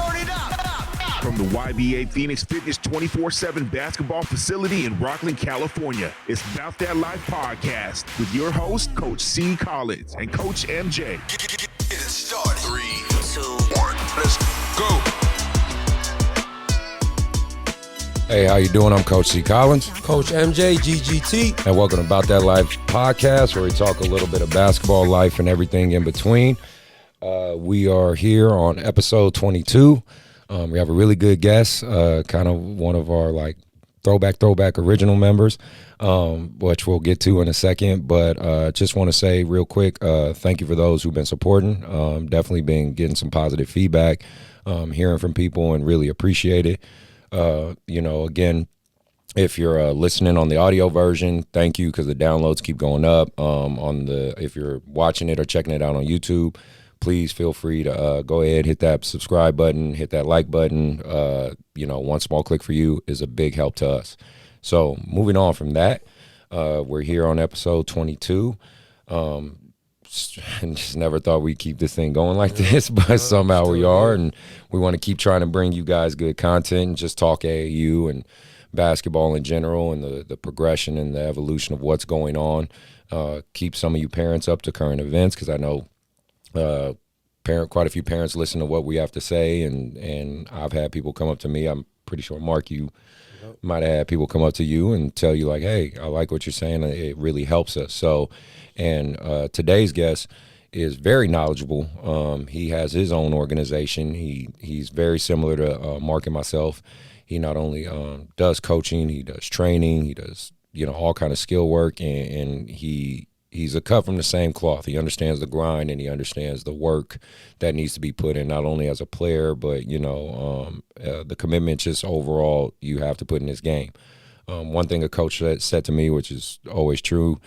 Turn it up. From the YBA Phoenix Fitness 24/7 basketball facility in Rockland, California, it's Bout That Life Podcast with your host, Coach C. Collins and Coach MJ. Get it started. 3, 2, 1, let's go. Hey, how you doing? I'm Coach C. Collins. Coach MJ, GGT. And welcome to Bout That Life Podcast, where we talk a little bit of basketball, life, and everything in between. We are here on episode 22. We have a really good guest, kind of one of our like throwback original members, which we'll get to in a second. But just want to say real quick, thank you for those who've been supporting. Definitely been getting some positive feedback, hearing from people, and really appreciate it. Again, if you're listening on the audio version, thank you, because the downloads keep going up. If you're watching it or checking it out on YouTube, please feel free to go ahead, hit that subscribe button, hit that like button. One small click for you is a big help to us. So moving on from that, we're here on episode 22. Just never thought we'd keep this thing going like this, but somehow we are, and we want to keep trying to bring you guys good content and just talk AAU and basketball in general and the progression and the evolution of what's going on. Keep some of you parents up to current events, because I know quite a few parents listen to what we have to say, and I've had people come up to me. I'm pretty sure, Mark, you might have had people come up to you and tell you like, hey, I like what you're saying. It really helps us. So, and today's guest is very knowledgeable. He has his own organization. He's very similar to Mark and myself. He not only does coaching, he does training, he does all kind of skill work, and he's a cut from the same cloth. He understands the grind, and he understands the work that needs to be put in, not only as a player, but the commitment just overall you have to put in this game. One thing a coach said to me, which is always true,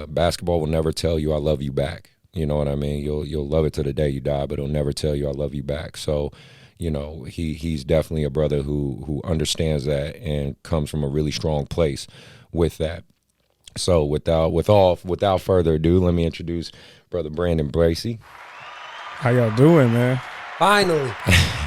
basketball will never tell you I love you back. You know what I mean? You'll love it to the day you die, but it'll never tell you I love you back. So, he's definitely a brother who understands that and comes from a really strong place with that. So without further ado, let me introduce Brother Brandon Bracey. How y'all doing, man? Finally.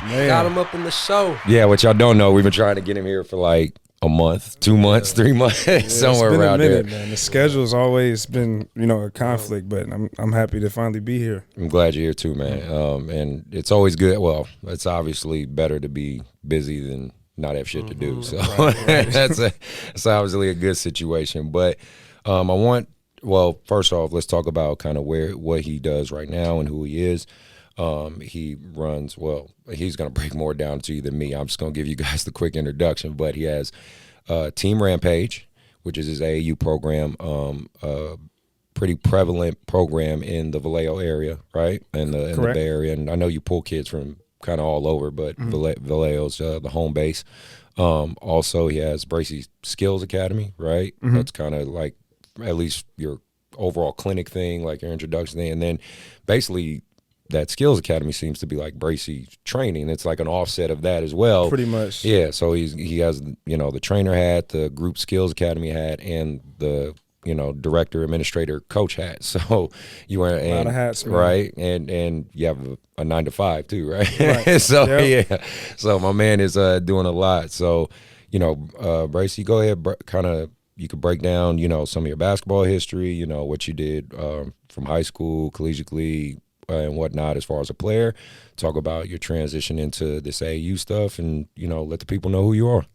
Got him up in the show. Yeah, what y'all don't know, we've been trying to get him here for like a month, 2 months, 3 months, somewhere around there. Man. The schedule's always been, a conflict, but I'm happy to finally be here. I'm glad you're here too, man. And it's always good. Well, it's obviously better to be busy than not have shit to do. So right. That's obviously a good situation. But first off, let's talk about kind of what he does right now and who he is. He runs, he's going to break more down to you than me. I'm just going to give you guys the quick introduction, but he has Team Rampage, which is his AAU program, pretty prevalent program in the Vallejo area, right? In the Bay Area. And I know you pull kids from kind of all over, but Vallejo's the home base. Also, he has Bracy Skills Academy, right? Mm-hmm. That's kind of like at least your overall clinic thing, like your introduction thing. And then basically that Skills Academy seems to be like Bracy training. It's like an offset of that as well. Pretty much. Yeah, so he has, the trainer hat, the group Skills Academy hat, and the director, administrator, coach hat. So you wear a lot of hats, man. Right, and you have a 9 to 5 too, right? So yeah, so my man is doing a lot. So Bracey, go ahead, you could break down some of your basketball history, what you did from high school, collegiately, and whatnot as far as a player. Talk about your transition into this AAU stuff, and let the people know who you are.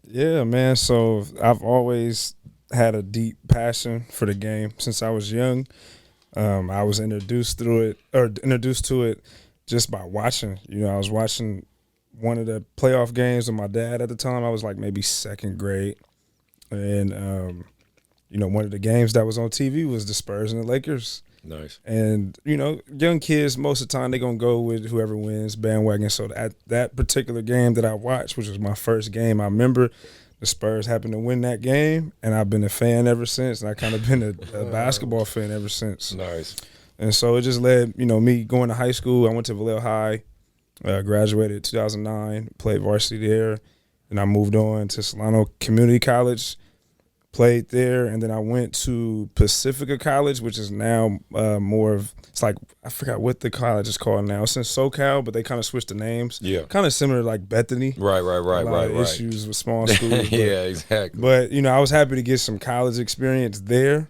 Yeah, man. So I've always had a deep passion for the game since I was young. I was introduced to it just by watching. I was watching one of the playoff games with my dad at the time. I was like maybe second grade. And, one of the games that was on TV was the Spurs and the Lakers. Nice. And, young kids, most of the time, they're going to go with whoever wins, bandwagon. So that particular game that I watched, which was my first game, I remember the Spurs happened to win that game, and I've been a fan ever since. And I kind of been a basketball fan ever since. Nice. And so it just led, me going to high school. I went to Vallejo High, graduated in 2009, played varsity there. And I moved on to Solano Community College, played there, and then I went to Pacifica College, which is now more of, it's like, I forgot what the college is called now. It's in SoCal, but they kind of switched the names. Yeah. Kind of similar to like Bethany. Right. Issues with small schools. Yeah, exactly. But, I was happy to get some college experience there.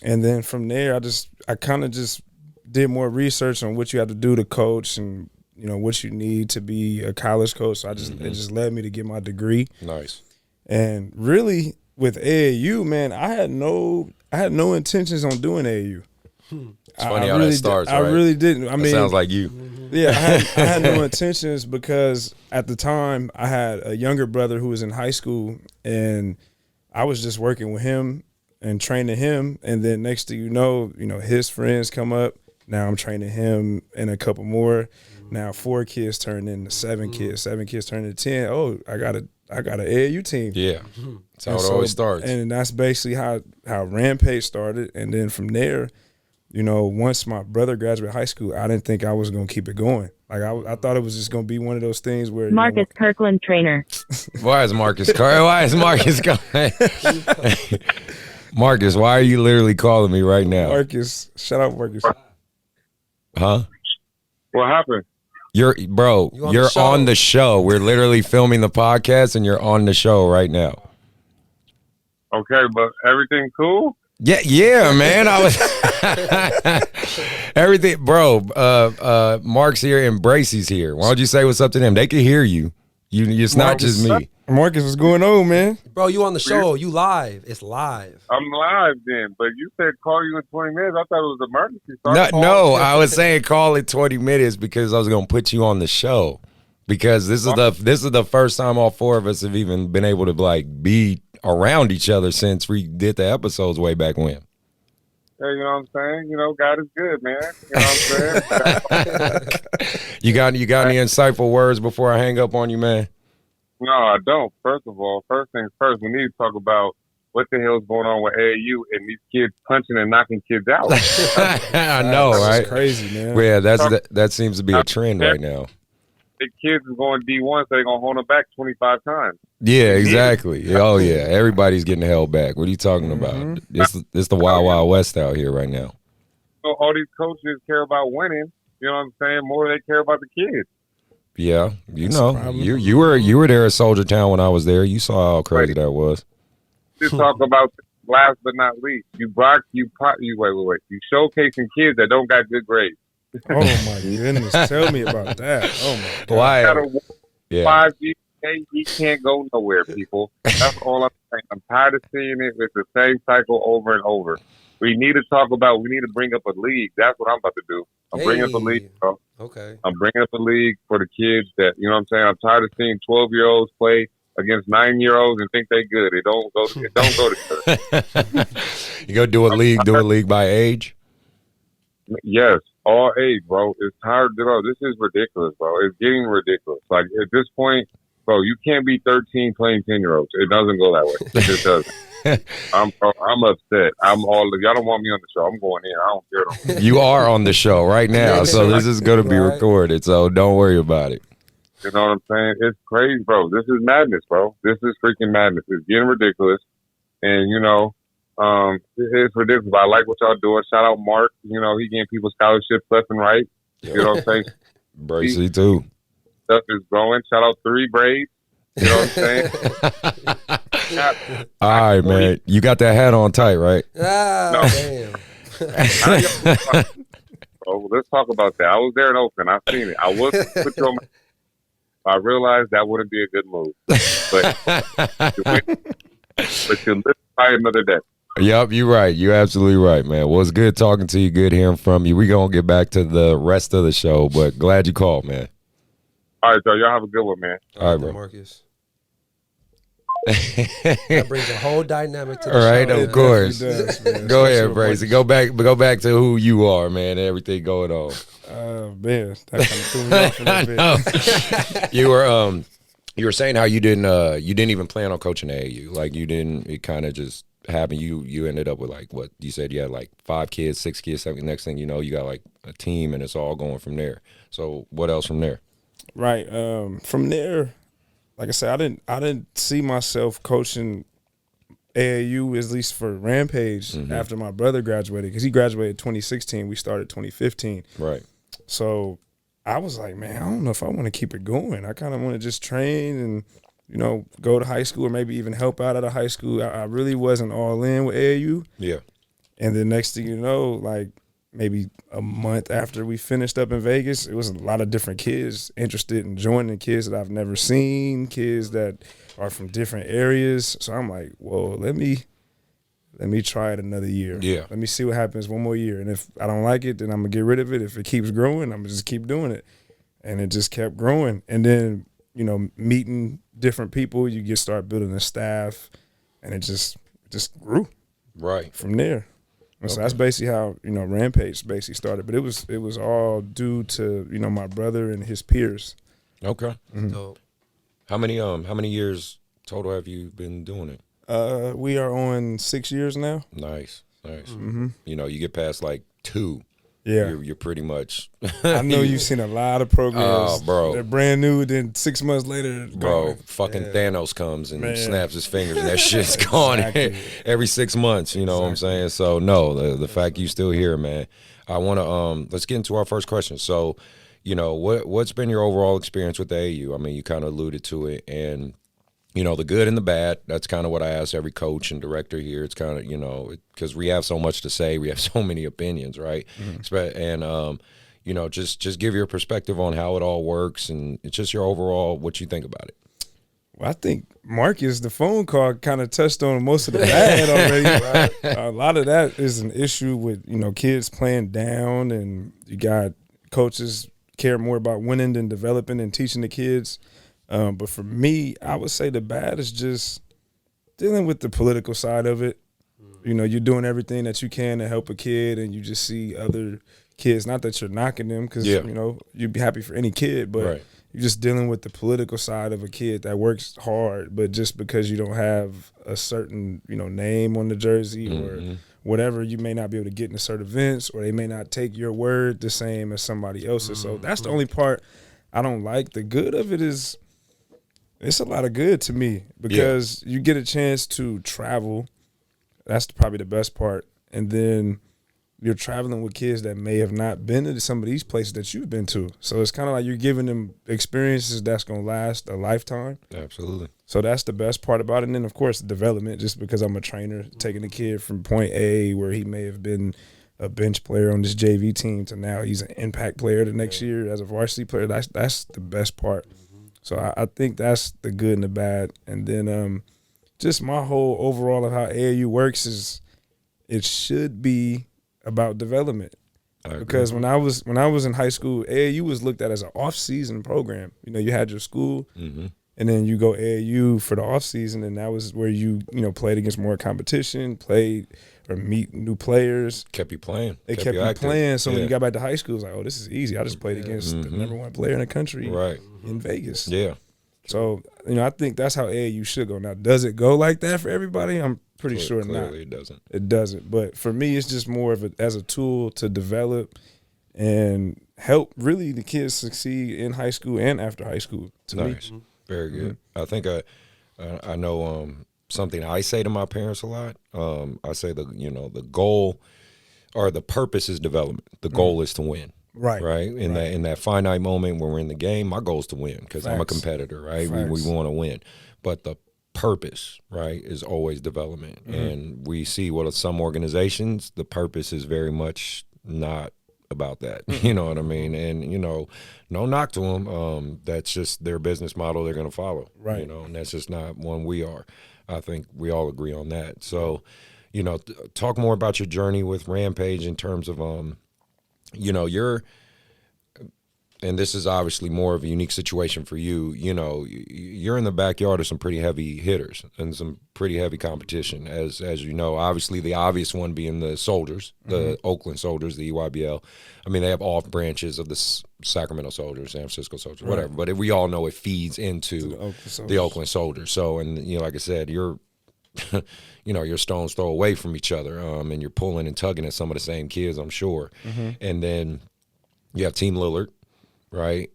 And then from there, I kind of just did more research on what you have to do to coach and, what you need to be a college coach. So it just led me to get my degree. Nice. And really, with AAU, man, I had no intentions on doing AAU. It's funny how that starts, right? I really didn't. I mean, sounds like you. Yeah, I had no intentions because at the time I had a younger brother who was in high school, and I was just working with him and training him. And then next thing you know, his friends come up. Now I'm training him and a couple more. Now 4 kids turned into 7 kids. 7 kids turned into 10. Oh, I got an AAU team. Yeah, that's how it always starts. And that's basically how Rampage started. And then from there, once my brother graduated high school, I didn't think I was going to keep it going. Like I thought it was just going to be one of those things where Marcus Kirkland trainer. Why is Marcus going? Marcus, why are you literally calling me right now? Marcus, shut up, Marcus. Huh? What happened? You're on the show. We're literally filming the podcast, and you're on the show right now. Okay, but everything cool? Yeah, man. I was everything, bro. Mark's here and Bracey's here. Why don't you say what's up to them? They can hear you. It's not just me. Marcus, what's going on, man? Bro, you on the show. You live. It's live. I'm live then, but you said call you in 20 minutes. I thought it was an emergency. So No, I was saying call it 20 minutes because I was going to put you on the show. Because this is the first time all 4 of us have even been able to be around each other since we did the episodes way back when. Hey, you know what I'm saying? God is good, man. You know what I'm saying? You got any insightful words before I hang up on you, man? No, I don't. First of all, first things first, we need to talk about what the hell's going on with AAU and these kids punching and knocking kids out. I know, right? That's crazy, man. Well, yeah, that seems to be a trend right now. The kids is going D1, so they're going to hold them back 25 times. Yeah, exactly. Oh, yeah. Everybody's getting held back. What are you talking about? It's the Wild Wild West out here right now. So all these coaches care about winning, you know what I'm saying, more than they care about the kids. Yeah, you were there at Soldier Town when I was there. You saw how crazy that was. Just talk about last but not least. You showcasing kids that don't got good grades. Oh my goodness! Tell me about that. Oh my God. Why? Yeah. 5 GPA, he can't go nowhere, people. That's all I'm saying. I'm tired of seeing it. It's the same cycle over and over. We need to bring up a league. That's what I'm about to do. I'm bringing up a league, bro. Okay. I'm bringing up a league for the kids that, you know what I'm saying? I'm tired of seeing 12-year-olds play against 9-year-olds and think they good. It don't go together. You go do a league by age? Yes, all age, bro. It's tired, bro. This is ridiculous, bro. It's getting ridiculous. Like, at this point, bro, you can't be 13 playing 10-year-olds. It doesn't go that way. It just doesn't. I'm upset. Y'all don't want me on the show. I'm going in. I don't care. You are on the show right now, so this is going to be recorded. So don't worry about it. You know what I'm saying? It's crazy, bro. This is madness, bro. This is freaking madness. It's getting ridiculous, and it's ridiculous. I like what y'all doing. Shout out Mark. He getting people scholarships left and right. You know what I'm saying? Bracey too. Stuff is growing. Shout out 3 Braids. You know what I'm saying? All right, man. You got that hat on tight, right? No. Damn. Bro, let's talk about that. I was there in Oakland. I've seen it. I was put you on I realized that wouldn't be a good move. But you live by another day. Yep, you're right. You're absolutely right, man. Well, it's good talking to you. Good hearing from you. We're going to get back to the rest of the show, but glad you called, man. All right, so y'all have a good one, man. All right, bro. Marcus. That brings a whole dynamic to the All right, show. of course. Does, Go ahead, Bracey. Go back to who you are, man. Everything going on. Man, that kind of threw me off a little bit. You were saying how you didn't even plan on coaching AAU. Like you didn't. It kind of just happened. You ended up with like what you said. You had like 5 kids, 6 kids. 7. Next thing you know, you got like a team, and it's all going from there. So what else from there? Right. From there, like I said, I didn't see myself coaching AAU, at least for Rampage, after my brother graduated, because he graduated 2016. We started 2015. Right. So I was like, man, I don't know if I want to keep it going. I kind of want to just train and, go to high school or maybe even help out at a high school. I really wasn't all in with AAU. Yeah. And the next thing you know, like maybe a month after we finished up in Vegas, it was a lot of different kids interested in joining, kids that I've never seen, kids that are from different areas. So I'm like, whoa, let me try it another year. Yeah. Let me see what happens one more year. And if I don't like it, then I'm going to get rid of it. If it keeps growing, I'm going to just keep doing it. And it just kept growing. And then, meeting different people, you start building a staff, and it just grew. Right. From there. And so that's basically how, Rampage basically started. But it was all due to, my brother and his peers. Okay. Dope. How many years total have you been doing it? We are on 6 years now. Nice. You get past like 2. Yeah. You're pretty much. I know you've seen a lot of programs. Oh, bro. They're brand new, then 6 months later, Bro, gone. fucking Thanos comes and Man. snaps his fingers, and that shit's gone every 6 months. You know what I'm saying? So no, the fact you still here, man. I want to let's get into our first question. So, what's been your overall experience with the AAU? I mean, you kind of alluded to it, and the good and the bad. That's kind of what I ask every coach and director here. It's kind of because we have so much to say, we have so many opinions, right? And just give your perspective on how it all works, and it's just your overall what you think about it. Well, I think Marcus, the phone call, kind of touched on most of the bad already. Right? A lot of that is an issue with kids playing down, and you got coaches care more about winning than developing and teaching the kids. But for me, I would say the bad is just dealing with the political side of it. You're doing everything that you can to help a kid, and you just see other kids, not that you're knocking them, because, you'd be happy for any kid, but you're just dealing with the political side of a kid that works hard, but just because you don't have a certain, name on the jersey or whatever, you may not be able to get into certain events, or they may not take your word the same as somebody else's. So that's the only part I don't like. The good of it is, it's a lot of good to me, because you get a chance to travel. That's probably the best part. And then you're traveling with kids that may have not been to some of these places that you've been to. So it's kind of like you're giving them experiences that's going to last a lifetime. Absolutely. So that's the best part about it. And then, of course, development, just because I'm a trainer, taking a kid from point A where he may have been a bench player on this JV team to now he's an impact player the next year as a varsity player. That's the best part. So I think that's the good and the bad. And then just my whole overall of how AAU works is it should be about development. Because when I was in high school, AAU was looked at as an off-season program. You had your school, and then you go AAU for the off-season, and that was where you played against more competition, played or meet new players. Kept you playing. It kept you playing. So when you got back to high school, it was like, oh, this is easy. I just played against the number one player in the country in Vegas. Yeah. So, I think that's how AAU should go. Now, does it go like that for everybody? I'm pretty sure clearly not. It doesn't. It doesn't. But for me, it's just more of as a tool to develop and help really the kids succeed in high school and after high school. Nice. Very good. I think I know something I say to my parents a lot. I say the goal or the purpose is development. The goal is to win. Right. In that finite moment when we're in the game, my goal is to win because I'm a competitor, right? We want to win. But the purpose, right, is always development. And we see some organizations, the purpose is very much not about that. You know what I mean? And, no knock to them. That's just their business model they're going to follow. Right. And that's just not one we are. I think we all agree on that. So, talk more about your journey with Rampage in terms of, and this is obviously more of a unique situation for you. You're in the backyard of some pretty heavy hitters and some pretty heavy competition, as you know. Obviously, the obvious one being the Soldiers, the Oakland Soldiers, the EYBL. I mean, they have off branches of the Sacramento Soldiers, San Francisco Soldiers, whatever. But we all know it feeds into the Oakland Soldiers. So, and like I said, you're you're stone's throw away from each other, and you're pulling and tugging at some of the same kids, I'm sure. And then you have Team Lillard, right?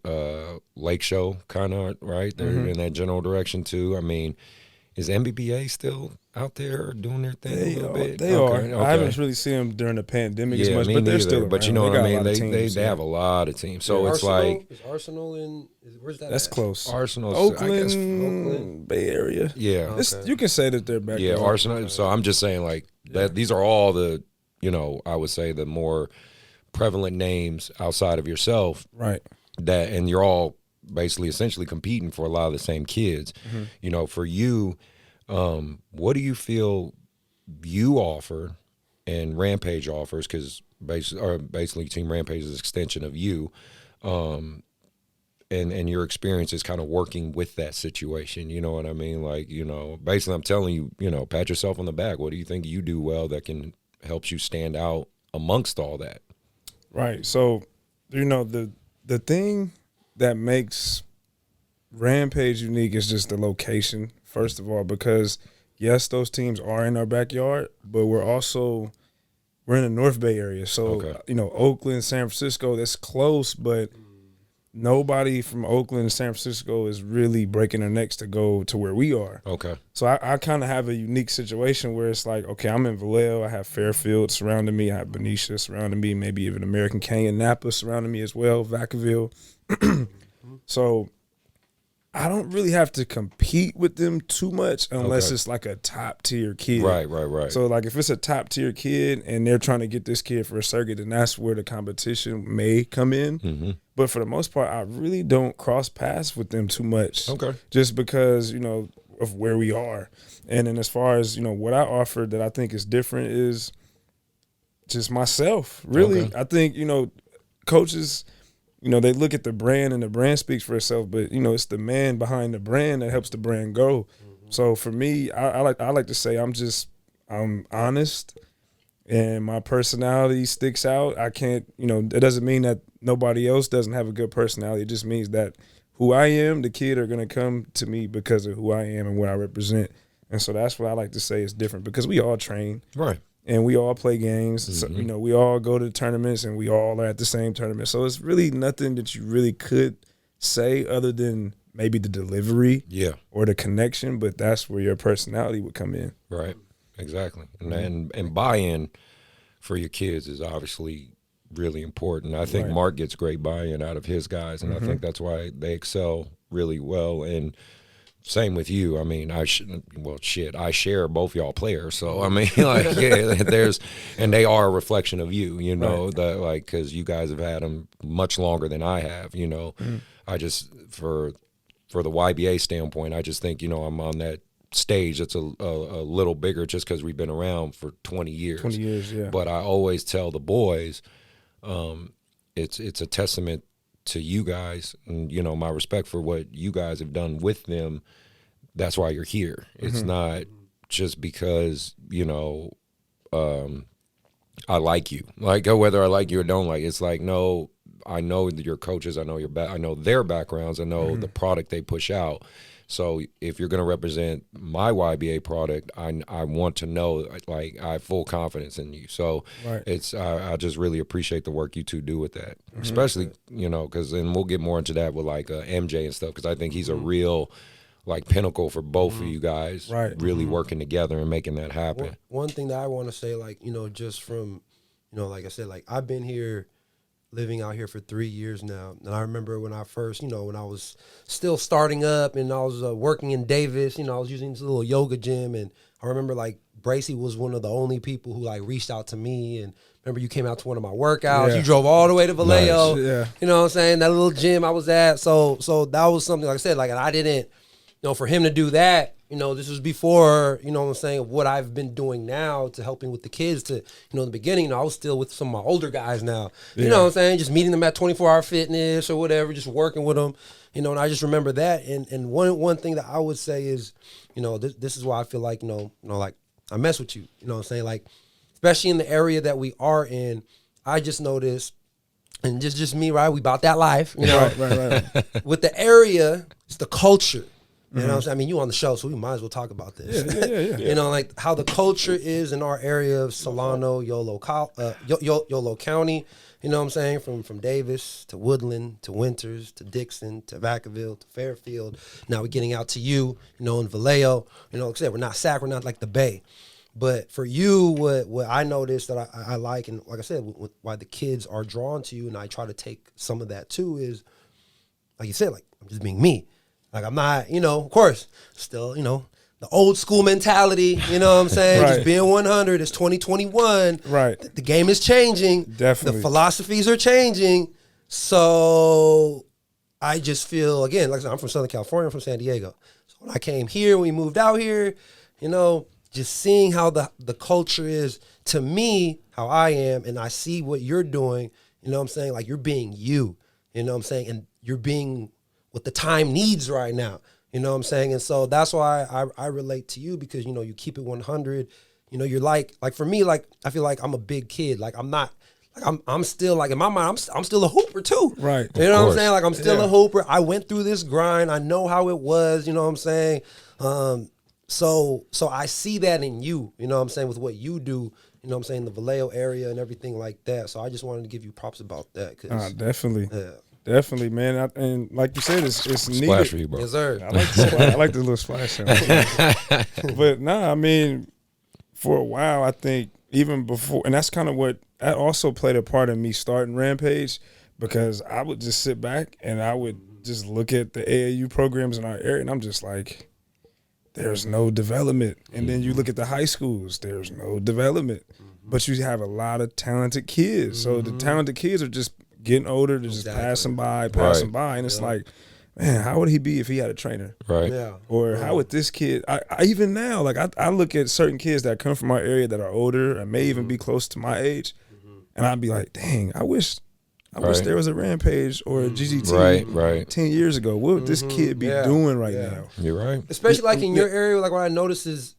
Lake Show, kind of, right? They're in that general direction too. I mean, Is MBBA still out there doing their thing a little bit? They are. I haven't really seen them during the pandemic as much, me but they're neither. still around. But you know what I mean? They They have a lot of teams. So it's Arsenal? like Is Arsenal in? Where's that? that's at? close. Arsenal, Oakland, Bay Area. Yeah. You can say that they're back. Yeah, there. Arsenal. So I'm just saying, like, that these are all the, I would say the more prevalent names outside of yourself. Right. That, and you're all basically essentially competing for a lot of the same kids. For you, what do you feel you offer and Rampage offers? Because basically Team Rampage is an extension of you. And your experience is kind of working with that situation. You know what I mean? Like, basically I'm telling you, pat yourself on the back. What do you think you do well that can help you stand out amongst all that? Right. So, the thing that makes Rampage unique is just the location, first of all, because yes, those teams are in our backyard, but we're in the North Bay area. So, Oakland, San Francisco, that's close, but nobody from Oakland and San Francisco is really breaking their necks to go to where we are. Okay. So I kind of have a unique situation where it's like, okay, I'm in Vallejo. I have Fairfield surrounding me. I have Benicia surrounding me, maybe even American Canyon, Napa surrounding me as well, Vacaville. So I don't really have to compete with them too much unless it's like a top-tier kid. Right. So, like, if it's a top-tier kid and they're trying to get this kid for a circuit, then that's where the competition may come in. But for the most part, I really don't cross paths with them too much. Okay. Just because, of where we are. And then as far as, what I offer that I think is different is just myself, really. Okay. I think, coaches – they look at the brand and the brand speaks for itself, but it's the man behind the brand that helps the brand grow. So for me, I like to say I'm honest and my personality sticks out. I can't, it doesn't mean that nobody else doesn't have a good personality. It just means that who I am, the kid are going to come to me because of who I am and what I represent. And so that's what I like to say is different because we all train. Right. And we all play games. So, we all go to tournaments and we all are at the same tournament. So it's really nothing that you really could say other than maybe the delivery or the connection, but that's where your personality would come in. Right. Exactly. And buy-in for your kids is obviously really important. I think Mark gets great buy-in out of his guys, and I think that's why they excel really well. And same with you. I mean, I share both y'all players. So, I mean, and they are a reflection of you, that like, because you guys have had them much longer than I have, I just, for the YBA standpoint, I just think, I'm on that stage that's a little bigger just because we've been around for 20 years. 20 years, yeah. But I always tell the boys, it's a testament to you guys and, my respect for what you guys have done with them. That's why you're here. It's not just because, I like you. Like, whether I like you or don't like, it's like, no, I know that your coaches, I know I know their backgrounds, I know the product they push out. So if you're going to represent my YBA product, I want to know, like, I have full confidence in you. So it's I just really appreciate the work you two do with that, especially, because then we'll get more into that with, like, MJ and stuff, because I think he's a real, like, pinnacle for both of you guys really working together and making that happen. One thing that I want to say, like, just from, like I said, like, I've been here living out here for 3 years now. And I remember when I first, when I was still starting up and I was working in Davis, I was using this little yoga gym. And I remember, like, Bracey was one of the only people who, like, reached out to me. And remember you came out to one of my workouts. You drove all the way to Vallejo. Nice. Yeah. You know what I'm saying? That little gym I was at. So that was something, like I said, like, and I didn't, for him to do that, this was before, what I'm saying, what I've been doing now to helping with the kids to, in the beginning, I was still with some of my older guys now, you know what I'm saying, just meeting them at 24-hour fitness or whatever, just working with them, and I just remember that. And one thing that I would say is, this is why I feel like, like I mess with you, what I'm saying, like, especially in the area that we are in, I just noticed, and just me, right, we about that life, Right. with the area, it's the culture. You know what I'm saying? I mean, you on the show, so we might as well talk about this. Yeah. Like how the culture is in our area of Solano, Yolo County. You know what I'm saying? From Davis to Woodland to Winters to Dixon to Vacaville to Fairfield. Now we're getting out to you know, in Vallejo. You know, like I said, we're not Sac, we're not like the Bay. But for you, what I noticed that I like, and like I said, why the kids are drawn to you, and I try to take some of that too, is, like you said, like, I'm just being me. Like, I'm not, you know, of course, still, you know, the old school mentality, you know what I'm saying? Right. Just being 100, it's 2021. Right. The game is changing. Definitely. The philosophies are changing. So I just feel, again, like I said, I'm from Southern California, I'm from San Diego. So when I came here, we moved out here, you know, just seeing how the culture is, to me, how I am, and I see what you're doing, you know what I'm saying? Like, you're being you, you know what I'm saying? And you're being what the time needs right now, you know what I'm saying? And so that's why I relate to you, because, you know, you keep it 100. You know, you're like for me, like, I feel like I'm a big kid. Like, I'm not, like, I'm still, like, in my mind, I'm still a hooper too. Right. You know what I'm saying? Like, I'm still a hooper. I went through this grind. I know how it was, you know what I'm saying? So I see that in you, you know what I'm saying, with what you do, you know what I'm saying, the Vallejo area and everything like that. So I just wanted to give you props about that. Definitely. Yeah. Definitely, man. And like you said, it's needed. Splash for you, bro. Yes, sir. I like the little splash sound. But nah, I mean, for a while, I think even before, and that's kind of what, that also played a part in me starting Rampage, because I would just sit back and I would just look at the AAU programs in our area, and I'm just like, there's no development. And then you look at the high schools, there's no development. But you have a lot of talented kids. So the talented kids are just getting older, they're just passing by. And it's like, man, how would he be if he had a trainer? Right. Yeah. Or how would this kid, I even now, like, I look at certain kids that come from our area that are older and may even be close to my age, and I'd be like, dang, I wish there was a Rampage or a GGT 10 years ago. What would this kid be doing right now? You're right. Especially like in your area, like what I noticed is,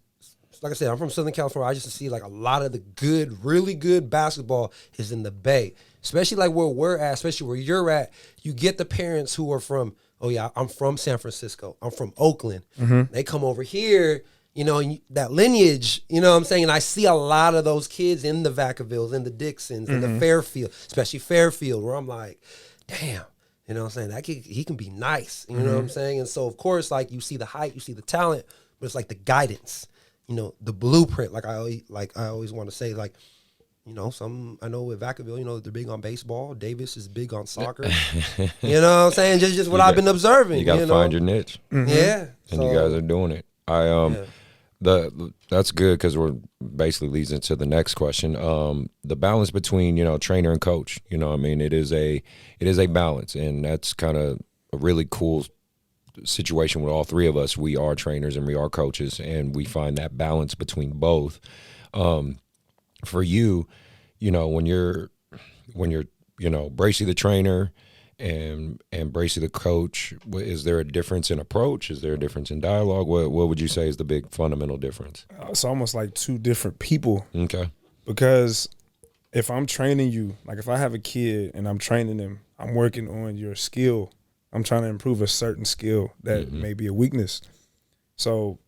like I said, I'm from Southern California. I just see like a lot of the good, really good basketball is in the Bay. Especially like where we're at, especially where you're at, you get the parents who are from, oh yeah, I'm from San Francisco, I'm from Oakland. They come over here, you know, and that lineage, you know what I'm saying? And I see a lot of those kids in the Vacavilles, in the Dixons, in the Fairfield, especially Fairfield, where I'm like, damn, you know what I'm saying? That kid, he can be nice, you know what I'm saying? And so, of course, like, you see the height, you see the talent, but it's like the guidance, you know, the blueprint. Like I always want to say, like, you know, I know with Vacaville, you know, they're big on baseball. Davis is big on soccer. You know what I'm saying? Just what I've been observing. You got to find your niche. Yeah. And you guys are doing it. That's good, because we're basically leads into the next question. The balance between, you know, trainer and coach, you know, I mean, it is a balance, and that's kind of a really cool situation with all three of us. We are trainers and we are coaches, and we find that balance between both. For you, you know, when you're, you know, Bracey the trainer and Bracey the coach, is there a difference in approach? Is there a difference in dialogue? What would you say is the big fundamental difference? It's almost like two different people. Okay. Because if I'm training you, like if I have a kid and I'm training them, I'm working on your skill. I'm trying to improve a certain skill that may be a weakness. So,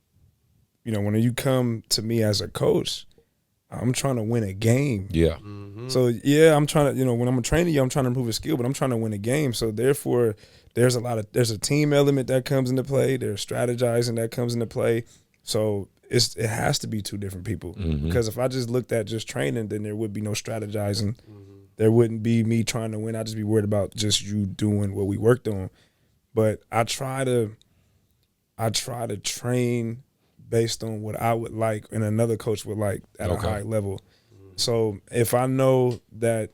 you know, when you come to me as a coach, I'm trying to win a game. Yeah. So, yeah, I'm trying to, you know, when I'm training you, I'm trying to improve a skill, but I'm trying to win a game. So, therefore, there's a team element that comes into play. There's strategizing that comes into play. So, it has to be two different people. Because if I just looked at just training, then there would be no strategizing. There wouldn't be me trying to win. I'd just be worried about just you doing what we worked on. But I try to train based on what I would like and another coach would like at a high level. So if I know that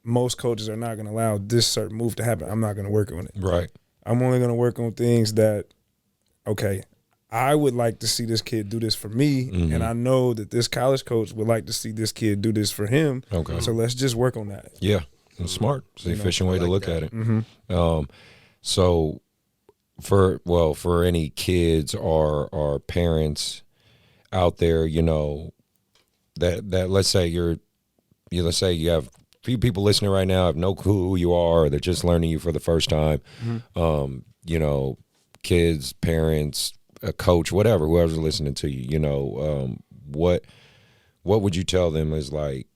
most coaches are not going to allow this certain move to happen, I'm not going to work on it. Right. I'm only going to work on things that, okay, I would like to see this kid do this for me, and I know that this college coach would like to see this kid do this for him. Okay. So let's just work on that. Yeah. It's smart. It's an efficient way to look at it. So for any kids or parents out there, you know, that let's say you have a few people listening right now have no clue who you are, or they're just learning you for the first time. You know, kids, parents, a coach, whatever, whoever's listening to you, you know, what would you tell them is like,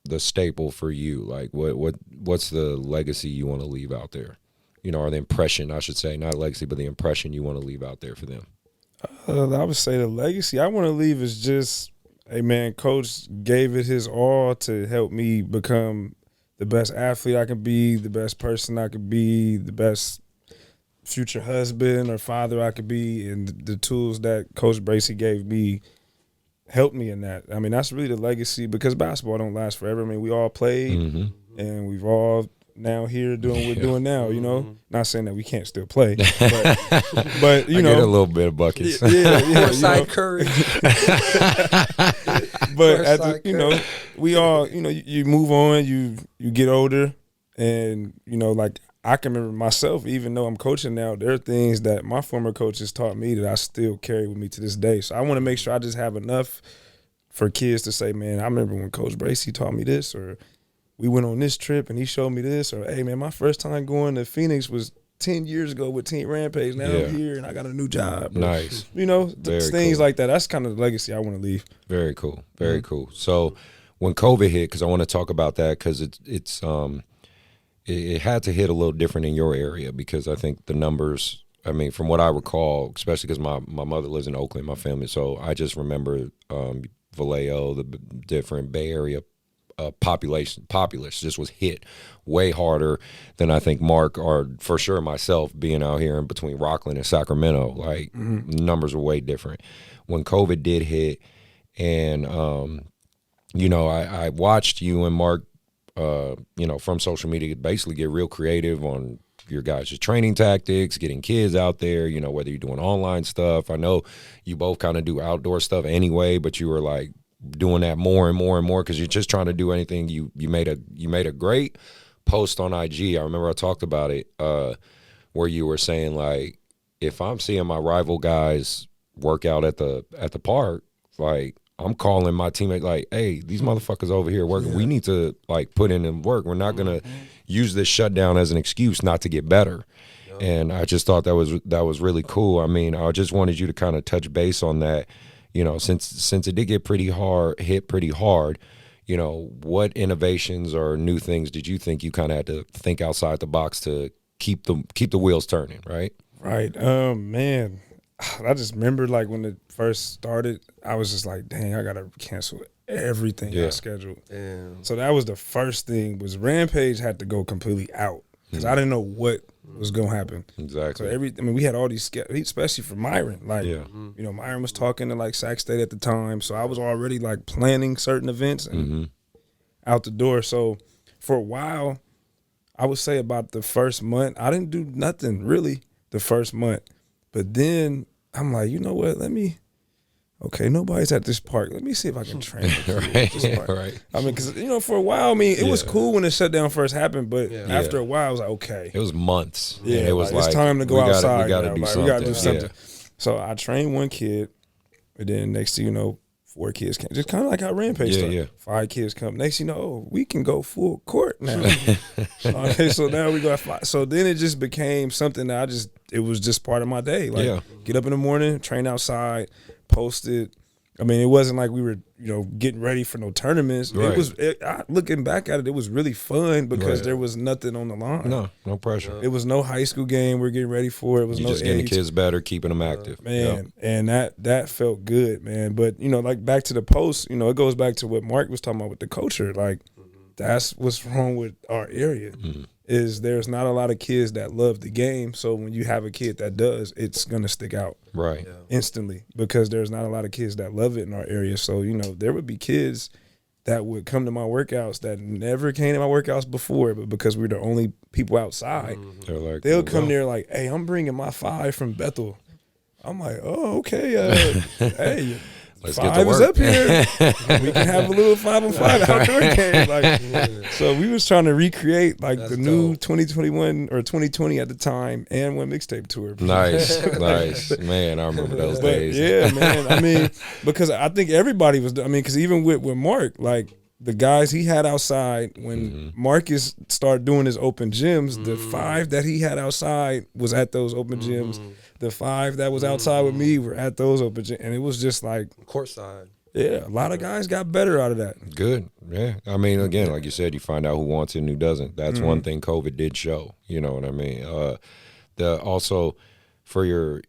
the staple for you? Like what's the legacy you want to leave out there? You know, or the impression, I should say, not legacy, but the impression you want to leave out there for them. I would say the legacy I want to leave is just, hey man, Coach gave it his all to help me become the best athlete I could be, the best person I could be, the best future husband or father I could be, and the tools that Coach Bracey gave me helped me in that. I mean, that's really the legacy, because basketball don't last forever. I mean, we all played, and we've all now here doing what we're doing now, you know. Not saying that we can't still play, but you know, get a little bit of buckets. Northside Curry. But you know, we all, you know, you move on, you get older, and you know, like I can remember myself, even though I'm coaching now, there are things that my former coaches taught me that I still carry with me to this day. So I want to make sure I just have enough for kids to say, man, I remember when Coach Bracey taught me this, or we went on this trip and he showed me this, or hey man, my first time going to Phoenix was 10 years ago with Team Rampage. Now I'm here and I got a new job. Nice. You know, things like that. That's kind of the legacy I want to leave. Very cool. Very cool. So when COVID hit, because I want to talk about that, because it had to hit a little different in your area, because I think the numbers, I mean, from what I recall, especially because my mother lives in Oakland, my family, so I just remember Vallejo, the different Bay Area populace just was hit way harder than I think Mark, or for sure myself, being out here in between Rockland and Sacramento. Like numbers were way different when COVID did hit. And you know, I watched you and Mark, you know, from social media basically get real creative on your guys' training tactics, getting kids out there, you know, whether you're doing online stuff. I know you both kind of do outdoor stuff anyway, but you were like doing that more and more and more because you're just trying to do anything. You made a great post on IG. I remember I talked about it, where you were saying, like, if I'm seeing my rival guys work out at the park, like, I'm calling my teammate like, hey, these motherfuckers over here working. We need to like put in and work. We're not gonna use this shutdown as an excuse not to get better. And I just thought that was really cool. I mean, I just wanted you to kind of touch base on that. You know, since it did get hit pretty hard, you know, what innovations or new things did you think you kind of had to think outside the box to keep the wheels turning, right? Right. Man, I just remember like when it first started, I was just like, dang, I gotta cancel everything I scheduled. Damn. So that was the first thing, was Rampage had to go completely out because I didn't know what was gonna happen. Exactly. So we had all these, especially for Myron. Like, you know, Myron was talking to like Sac State at the time, so I was already like planning certain events and out the door. So for a while, I would say about the first month, I didn't do nothing really the first month. But then I'm like, you know what? Okay, nobody's at this park. Let me see if I can train. Right. I mean, because, you know, for a while, I mean, it was cool when the shutdown first happened, but after a while, I was like, okay. It was months. Yeah, it was like it's time to go outside. We got to do something. We got to do something. So I trained one kid, and then next thing you know, 4 kids came. Just kind of like how Rampage started. 5 kids come. Next thing you know, oh, we can go full court now. Okay, so now we got 5. So then it just became something that it was just part of my day. Like, get up in the morning, train outside, post it. I mean, it wasn't like we were, you know, getting ready for no tournaments. Right. Looking back at it, it was really fun because there was nothing on the line. No pressure. It was no high school game we're getting ready for. It was You're no just getting the kids better, keeping them active. Man, and that felt good, man. But, you know, like back to the post, you know, it goes back to what Mark was talking about with the culture. Like, that's what's wrong with our area. Is there's not a lot of kids that love the game. So when you have a kid that does, it's going to stick out instantly because there's not a lot of kids that love it in our area. So, you know, there would be kids that would come to my workouts that never came to my workouts before, but because we're the only people outside, they'll come there like, hey, I'm bringing my 5 from Bethel. I'm like, oh, okay. Hey, Let's 5 get to work. is up here. We can have a little 5-on-5 outdoor game. Like, so we was trying to recreate like the new 2021 or 2020 at the time and one mixtape tour. Nice. Man, I remember those days. Yeah, man. I mean, because I think everybody was. I mean, because even with Mark, like the guys he had outside when Marcus started doing his open gyms, the 5 that he had outside was at those open gyms. The 5 that was outside with me were at those open gyms, and it was just like courtside. Yeah, a lot of guys got better out of that. Good. Yeah. I mean, again, like you said, you find out who wants it and who doesn't. That's one thing COVID did show. You know what I mean? Also for your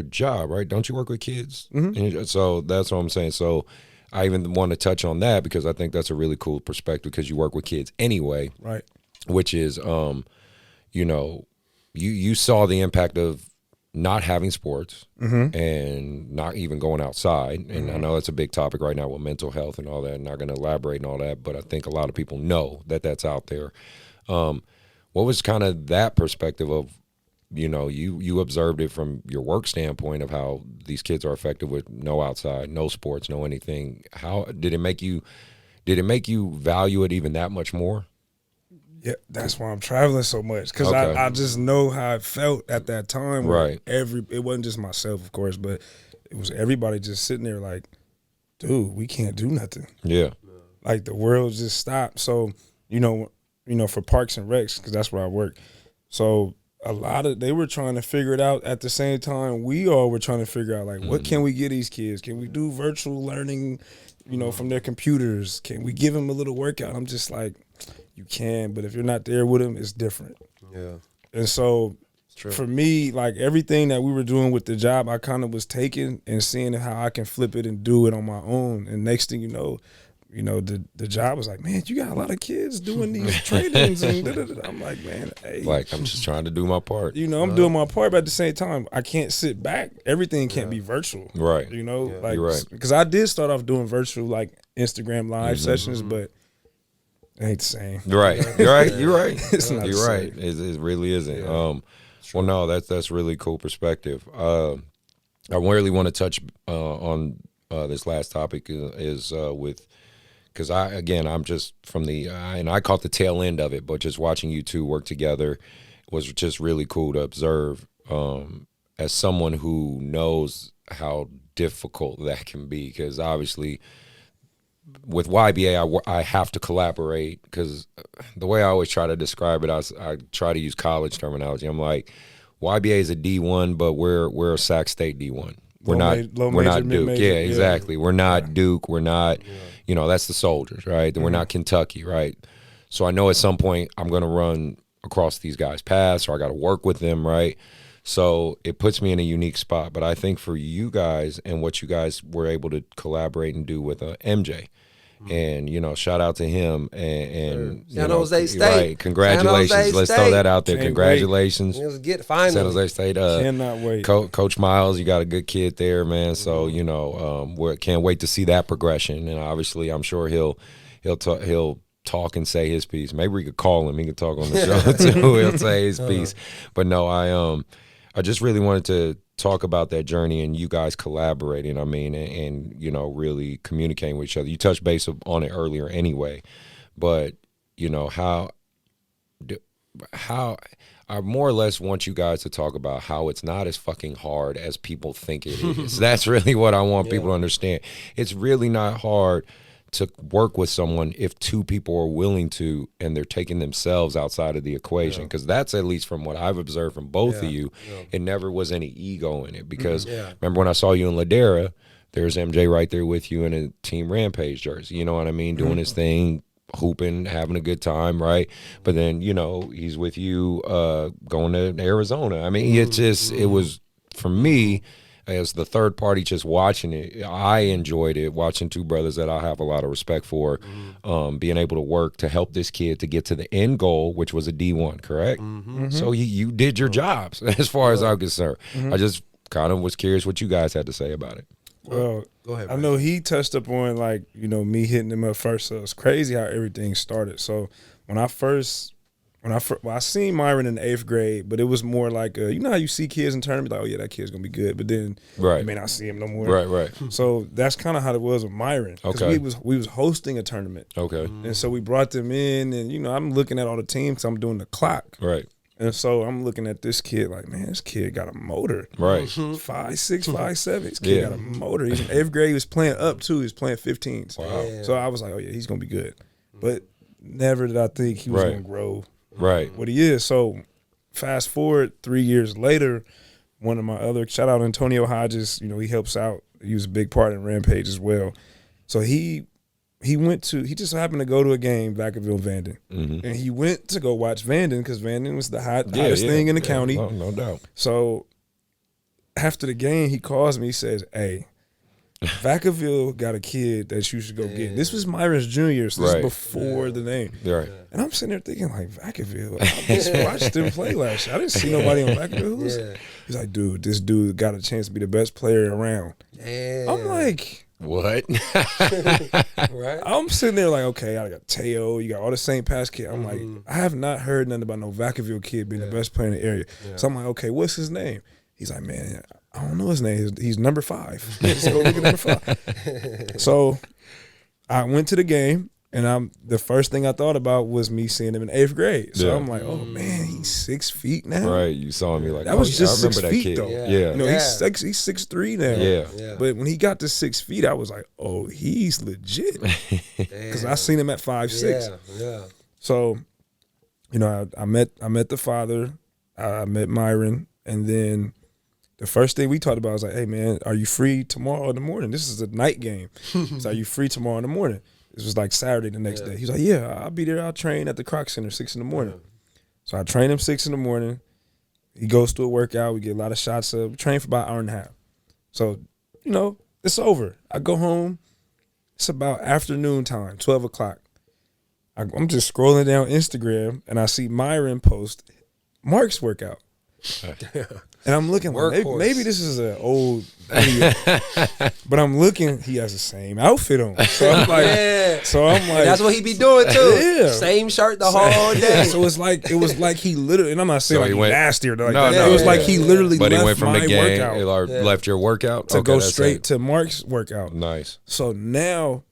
job, right? Don't you work with kids? And so that's what I'm saying. So I even want to touch on that because I think that's a really cool perspective because you work with kids anyway. Right. Which is, you know, you saw the impact of not having sports and not even going outside. And I know that's a big topic right now with mental health and all that. I'm not going to elaborate and all that, but I think a lot of people know that that's out there. What was kind of that perspective of, you know, you observed it from your work standpoint of how these kids are affected with no outside, no sports, no anything. How did it make you value it even that much more? Yeah, that's why I'm traveling so much because I just know how it felt at that time. Right. It wasn't just myself, of course, but it was everybody just sitting there like, dude, we can't do nothing. Yeah. Like the world just stopped. So, you know, for Parks and Recs, because that's where I work. So they were trying to figure it out at the same time. We all were trying to figure out like, what can we get these kids? Can we do virtual learning, you know, from their computers? Can we give them a little workout? I'm just like, you can, but if you're not there with them, it's different. Yeah. And so for me, like everything that we were doing with the job, I kind of was taking and seeing how I can flip it and do it on my own. And next thing you know, the job was like, man, you got a lot of kids doing these trainings. And I'm like, man, hey. Like, I'm just trying to do my part. You know, I'm doing my part, but at the same time, I can't sit back. Everything can't be virtual. Right. You know, like, You're right. Because I did start off doing virtual, like Instagram live sessions, but it ain't the same. Right. You're right. You're right. It's not You're the right. same. It really isn't. Well, no, that's really cool perspective. I really want to touch on this last topic is with, because I'm just from and I caught the tail end of it, but just watching you two work together was just really cool to observe as someone who knows how difficult that can be, because obviously with YBA, I have to collaborate, because the way I always try to describe it, I try to use college terminology. I'm like, YBA is a D1, but we're a Sac State D1. We're not Duke. Major. Yeah, exactly. We're not Duke. We're not, you know, that's the Soldiers, right? Then we're not Kentucky, right? So I know at some point I'm going to run across these guys' paths, or I got to work with them, right? So it puts me in a unique spot. But I think for you guys and what you guys were able to collaborate and do with MJ, and, you know, shout out to him and San Jose State. Right. Congratulations. San Jose Let's State. throw that out there. Can't Congratulations. Let's get finally. San Jose State. Cannot wait. Coach Miles, you got a good kid there, man. So, you know, we can't wait to see that progression. And obviously, I'm sure he'll talk and say his piece. Maybe we could call him. He could talk on the show too. He'll say his piece. But no, I just really wanted to talk about that journey and you guys collaborating, I mean, and you know, really communicating with each other. You touched base on it earlier anyway, but, you know, how I more or less want you guys to talk about how it's not as fucking hard as people think it is. That's really what I want people to understand. It's really not hard to work with someone if two people are willing to, and they're taking themselves outside of the equation, because that's, at least from what I've observed from both of you, it never was any ego in it. Because remember when I saw you in Ladera, there's MJ right there with you in a Team Rampage jersey, you know what I mean, doing his thing, hooping, having a good time, right? But then, you know, he's with you going to Arizona. I mean, it just, it was, for me, as the third party just watching it, I enjoyed it, watching two brothers that I have a lot of respect for, being able to work to help this kid to get to the end goal, which was a D1, correct? So you did your jobs as far as I'm concerned. I just kind of was curious what you guys had to say about it. Well, go ahead, I know he touched up on, like, you know, me hitting him up first. So it's crazy how everything started. So when I seen Myron in the 8th grade, but it was more like, you know how you see kids in tournament, like, oh yeah, that kid's gonna be good, but then you may not see him no more. Right. So that's kind of how it was with Myron. Okay. We was hosting a tournament. Okay. And so we brought them in, and you know, I'm looking at all the teams, 'cause I'm doing the clock. Right. And so I'm looking at this kid like, man, this kid got a motor. Right. 5'6", 5'7". This kid got a motor. He's in 8th grade. He was playing up too. He was playing 15s. Wow. So I was like, oh yeah, he's gonna be good. But never did I think he was gonna grow. Right. What he is. So fast forward 3 years later, one of my other, shout out Antonio Hodges, you know, he helps out. He was a big part in Rampage as well. So he just happened to go to a game, Vacaville Vanden. And he went to go watch Vanden because Vanden was the hottest thing in the county. No doubt. So after the game, he calls me. He says, "Hey, Vacaville got a kid that you should go get." This was Myron's junior, so this is before the name. Right. And I'm sitting there thinking, like, Vacaville? I just watched him play last year. I didn't see nobody on Vacaville. He's like, dude, this dude got a chance to be the best player around. Damn. I'm like, what? Right. I'm sitting there like, okay, I got Teo, you got all the St. Pat's kids. I'm like, I have not heard nothing about no Vacaville kid being the best player in the area. So I'm like, okay, what's his name? He's like, man, I don't know his name. He's number 5. Let's go look at number 5. So I went to the game, and the first thing I thought about was me seeing him in 8th grade. So I'm like, oh man, he's 6 feet now. Right. You saw me like that was just I remember 6 feet that kid. though. Yeah. You know, he's 6'3" now. Yeah. But when he got to 6 feet, I was like, oh, he's legit. Because I seen him at 5'6". Yeah. So, you know, I met the father, I met Myron, and then the first thing we talked about was like, hey man, are you free tomorrow in the morning? This is a night game. So are you free tomorrow in the morning? This was like Saturday the next day. He's like, yeah, I'll be there. I'll train at the Croc Center 6 in the morning. So I train him 6 in the morning. He goes to a workout. We get a lot of shots up. We train for about an hour and a half. So, you know, it's over. I go home. It's about afternoon time, 12 o'clock. I'm just scrolling down Instagram, and I see Myron post Mark's workout. And I'm looking like, maybe this is an old video. But I'm looking, he has the same outfit on. So I'm like, that's what he be doing too. Yeah. Same shirt the whole day. So it was like he literally, and I'm not saying So he went nasty or like no, that. no, it was like he literally but left he went from my the game workout or left your workout to go that's straight it. to Mark's workout. Nice. So now,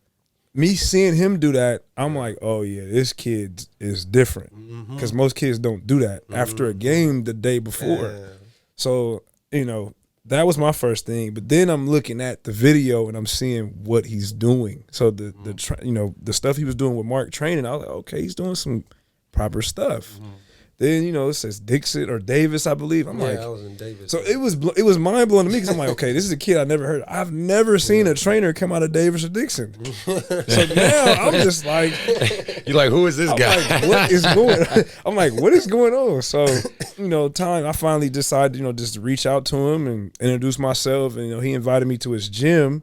me seeing him do that, I'm like, oh yeah, this kid is different. Because most kids don't do that after a game the day before. So, you know, that was my first thing. But then I'm looking at the video and I'm seeing what he's doing. So the stuff he was doing with Mark training, I was like, okay, he's doing some proper stuff. Then, you know, it says Dixon or Davis, I believe. I'm like, I was in Davis. so it was mind blowing to me because I'm like, okay, this is a kid I never heard of. I've never seen a trainer come out of Davis or Dixon. So now I'm just like, You're like, who is this guy? like, what is going? I'm like, what is going on? So, you know, I finally decided, you know, just to reach out to him and introduce myself. And, you know, he invited me to his gym,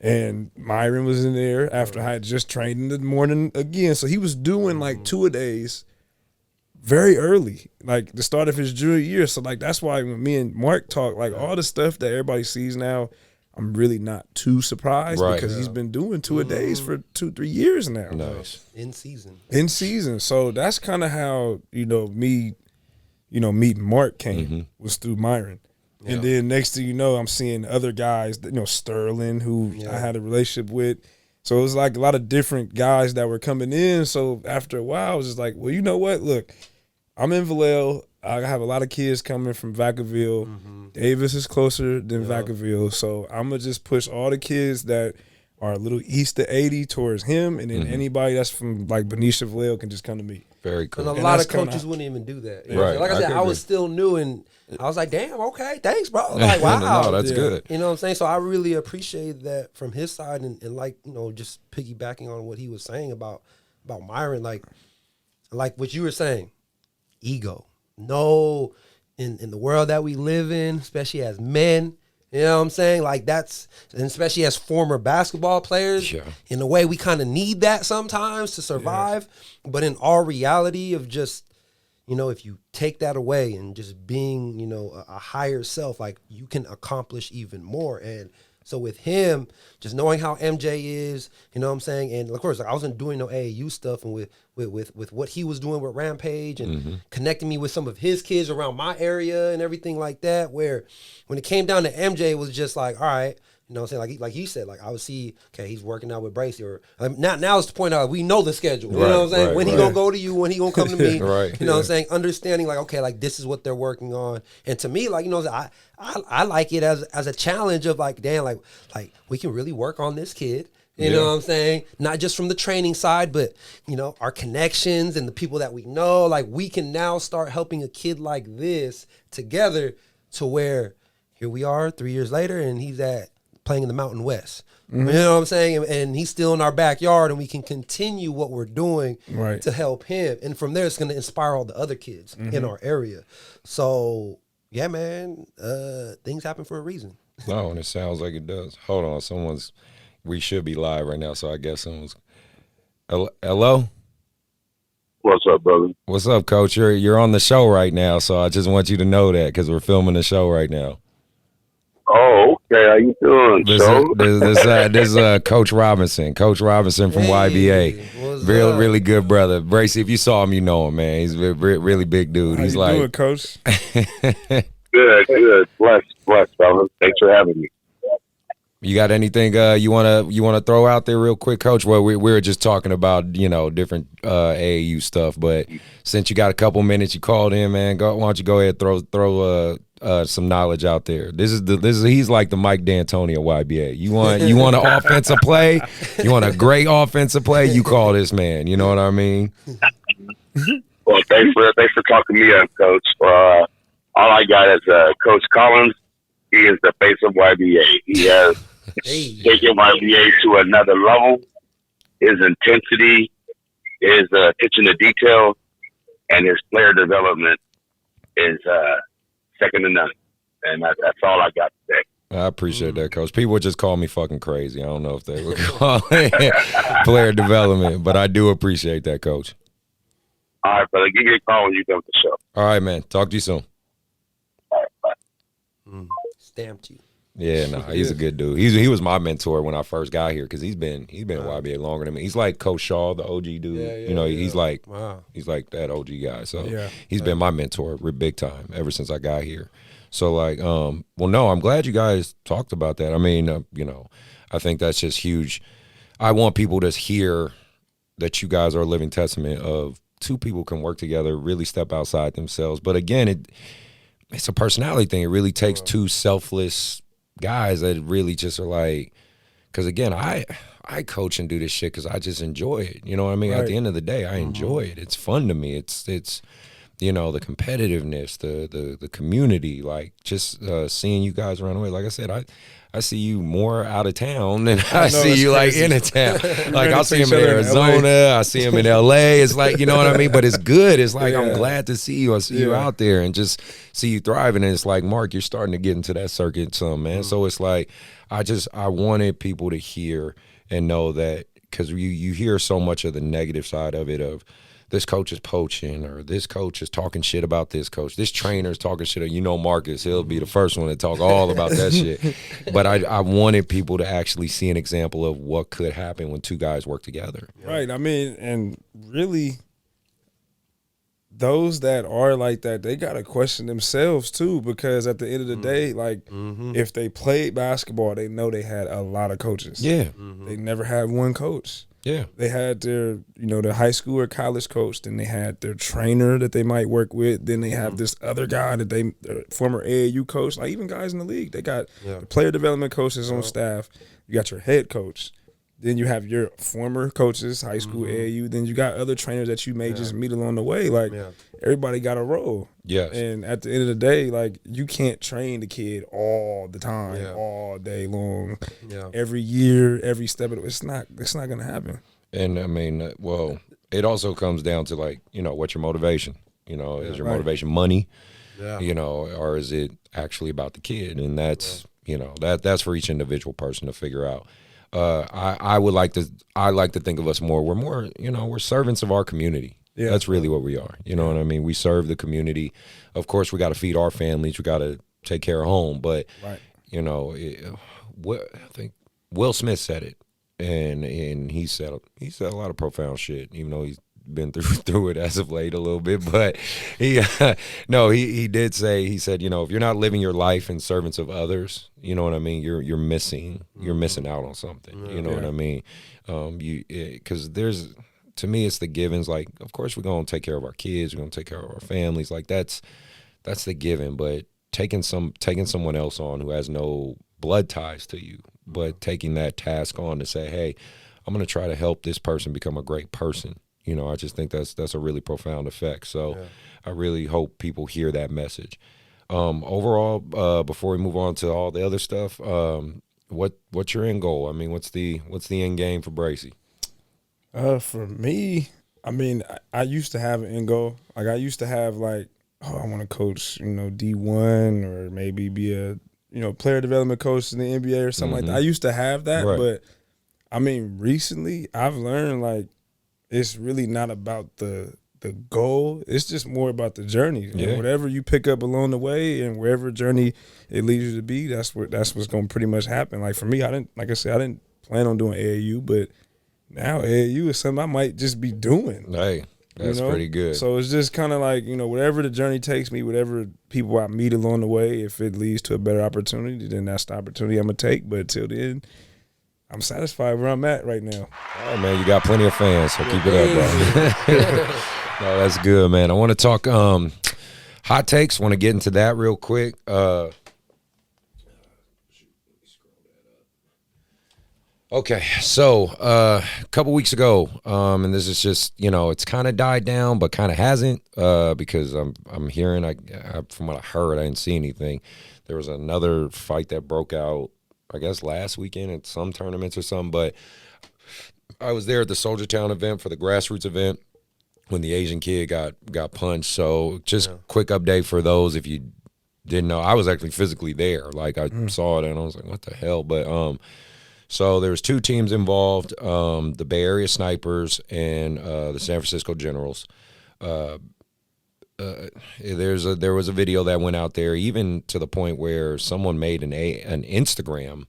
and Myron was in there after I had just trained in the morning again. So he was doing like 2-a-days very early, like the start of his junior year. So like that's why when me and Mark talk, like all the stuff that everybody sees now, I'm really not too surprised because he's been doing 2-a-days for 2-3 years now. Nice. In season. So that's kind of how, you know, me, you know, meeting Mark came was through Myron. Yeah. And then next thing you know, I'm seeing other guys, you know, Sterling, who I had a relationship with. So it was like a lot of different guys that were coming in. So after a while, I was just like, well, you know what? Look, I'm in Vallejo. I have a lot of kids coming from Vacaville. Davis is closer than Vacaville. So I'm going to just push all the kids that are a little east of 80 towards him. And then anybody that's from like Benicia Vallejo can just come to me. Very cool. And a lot of coaches wouldn't even do that. You know? Right. Like I said, I was still new and I was like, damn, okay, thanks, bro. Like, wow. No, that's good. You know what I'm saying? So I really appreciate that from his side and like, you know, just piggybacking on what he was saying about Myron, like what you were saying, ego. No, in the world that we live in, especially as men, you know what I'm saying? Like that's, and especially as former basketball players, in a way we kind of need that sometimes to survive. But in our reality of just, you know, if you take that away and just being, you know, a higher self, like you can accomplish even more. And so with him, just knowing how MJ is, you know what I'm saying? And of course, like I wasn't doing no AAU stuff, and with what he was doing with Rampage and connecting me with some of his kids around my area and everything like that, where when it came down to MJ, it was just like, all right, you know what I'm saying? Like he said, like I would see, okay, he's working out with Bracey, or now it's the point out we know the schedule. You know what I'm saying? When he gonna go to you, when he gonna come to me. You know what I'm saying? Understanding like, okay, like this is what they're working on. And to me, like, you know, I like it as a challenge of like, damn, like we can really work on this kid. You know what I'm saying? Not just from the training side, but, you know, our connections and the people that we know. Like, we can now start helping a kid like this together to where here we are 3 years later and he's at playing in the Mountain West. You know what I'm saying? And he's still in our backyard, and we can continue what we're doing to help him. And from there, it's going to inspire all the other kids in our area. So, yeah, man, things happen for a reason. No, and it sounds like it does. Hold on, we should be live right now, so I guess someone's. Hello? What's up, brother? What's up, Coach? You're on the show right now, so I just want you to know that because we're filming the show right now. Oh, okay. How you doing, This is Coach Robinson. Coach Robinson from YBA. Really good brother. Bracey, if you saw him, you know him, man. He's a really big dude. How He's you like, doing, Coach? Good. Blessed, brother. Thanks for having me. you got anything you wanna throw out there real quick, Coach? Well, we were just talking about different AAU stuff, but since you got a couple minutes, you called in, man. Why don't you go ahead and throw some knowledge out there. He's like the Mike D'Antoni of YBA. You want an offensive play, you want a great offensive play, you call this man. You know what I mean? Well, thanks for talking me up, Coach. All I got is Coach Collins. He is the face of YBA. He has taken YBA to another level. His intensity, his attention to detail, and his player development is second to none. And that's all I got today. I appreciate that, Coach. People would just call me fucking crazy. I don't know if they would call it player development, but I do appreciate that, Coach. All right, brother. Give me a call when you come to the show. All right, man. Talk to you soon. All right, bye. Stamped you. Yeah, he's a good dude. He was my mentor when I first got here because he's been at YBA longer than me. He's like Coach Shaw, the OG dude. He's like he's like that OG guy. So he's been my mentor big time ever since I got here. So I'm glad you guys talked about that. I mean, I think that's just huge. I want people to hear that you guys are a living testament of two people can work together, really step outside themselves. But again, it's a personality thing. It really takes two selfless guys that really just are like, because again, I coach and do this shit because I just enjoy it. You know what I mean? Right. At the end of the day, I enjoy it. It's fun to me. It's the competitiveness, the community, like just seeing you guys around the way. Like I said, I see you more out of town than I see you crazy. Like in a town. Like I'll see him in Arizona, I see him in LA. It's like, you know what I mean? But it's good. It's like I'm glad to see you. I see you out there and just see you thriving. And it's like, Mark, you're starting to get into that circuit some, man. So it's like I wanted people to hear and know that, because you hear so much of the negative side of it, of this coach is poaching, or this coach is talking shit about this coach. This trainer is talking shit. Marcus, he'll be the first one to talk all about that shit. But I wanted people to actually see an example of what could happen when two guys work together. Right. I mean, and really, those that are like that, they got to question themselves too, because at the end of the day, like if they played basketball, they know they had a lot of coaches. Yeah. They never had one coach. Yeah, they had their, their high school or college coach. Then they had their trainer that they might work with. Then they have this other guy that they, former AAU coach. Like even guys in the league, they got the player development coaches on staff. You got your head coach. Then you have your former coaches, high school, AAU. Then you got other trainers that you may just meet along the way. Like everybody got a role. Yes. And at the end of the day, like you can't train the kid all the time, all day long, every year, every step of it. It's not going to happen. And I mean, well, it also comes down to like, what's your motivation? Is your motivation money? Yeah. Or is it actually about the kid? And that's, that's for each individual person to figure out. I like to think of us more. We're more, we're servants of our community. Yeah. That's really what we are. You know what I mean? We serve the community. Of course, we got to feed our families. We got to take care of home. But, I think Will Smith said it, and he said a lot of profound shit, even though he's been through it as of late a little bit. But he did say, he said, if you're not living your life in servants of others, you know what I mean, you're missing out on something. You know what I mean? Because to me, it's the givens. Like, of course, we're gonna take care of our kids, we're gonna take care of our families. Like that's the given. But taking someone else on who has no blood ties to you, but taking that task on to say, hey, I'm gonna try to help this person become a great person. I just think that's a really profound effect. So I really hope people hear that message. Overall, before we move on to all the other stuff, what's your end goal? I mean, what's the end game for Bracey? For me, I mean, I used to have an end goal. Like I used to have like, I want to coach, D1 or maybe be a, player development coach in the NBA or something like that. I used to have that, Right. but I mean, recently I've learned like it's really not about the goal. It's just more about the journey. Yeah. And whatever you pick up along the way and wherever journey it leads you to be, that's what's going to pretty much happen. Like for me, I didn't plan on doing AAU, but now AAU is something I might just be doing. Hey, that's pretty good. So it's just kind of like, whatever the journey takes me, whatever people I meet along the way, if it leads to a better opportunity, then that's the opportunity I'm going to take. But till then, I'm satisfied where I'm at right now. All right, man, you got plenty of fans, so keep it up, bro. No, that's good, man. I want to talk hot takes. Want to get into that real quick. Okay, so a couple weeks ago, and this is just, it's kind of died down, but kind of hasn't, because I'm hearing, from what I heard, I didn't see anything. There was another fight that broke out, I guess last weekend at some tournaments or something, but I was there at the Soldier Town event for the grassroots event when the Asian kid got punched. So just quick update for those if you didn't know. I was actually physically there. Like I saw it and I was like, what the hell? But so there was two teams involved, the Bay Area Snipers and the San Francisco Generals. There was a video that went out there, even to the point where someone made an Instagram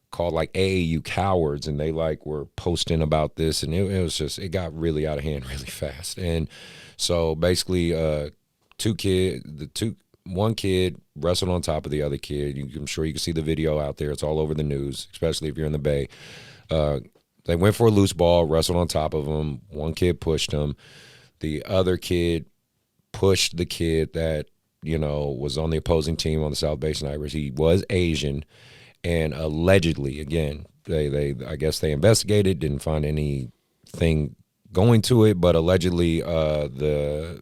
called like AAU Cowards, and they like were posting about this, and it was just, it got really out of hand really fast. And so basically one kid wrestled on top of the other kid. I'm sure you can see the video out there. It's all over the news, especially if you're in the Bay. They went for a loose ball, wrestled on top of him. One kid pushed him. The other kid pushed the kid that, was on the opposing team on the South Bay Snipers. He was Asian. And allegedly, again, I guess they investigated, didn't find anything going to it, but allegedly the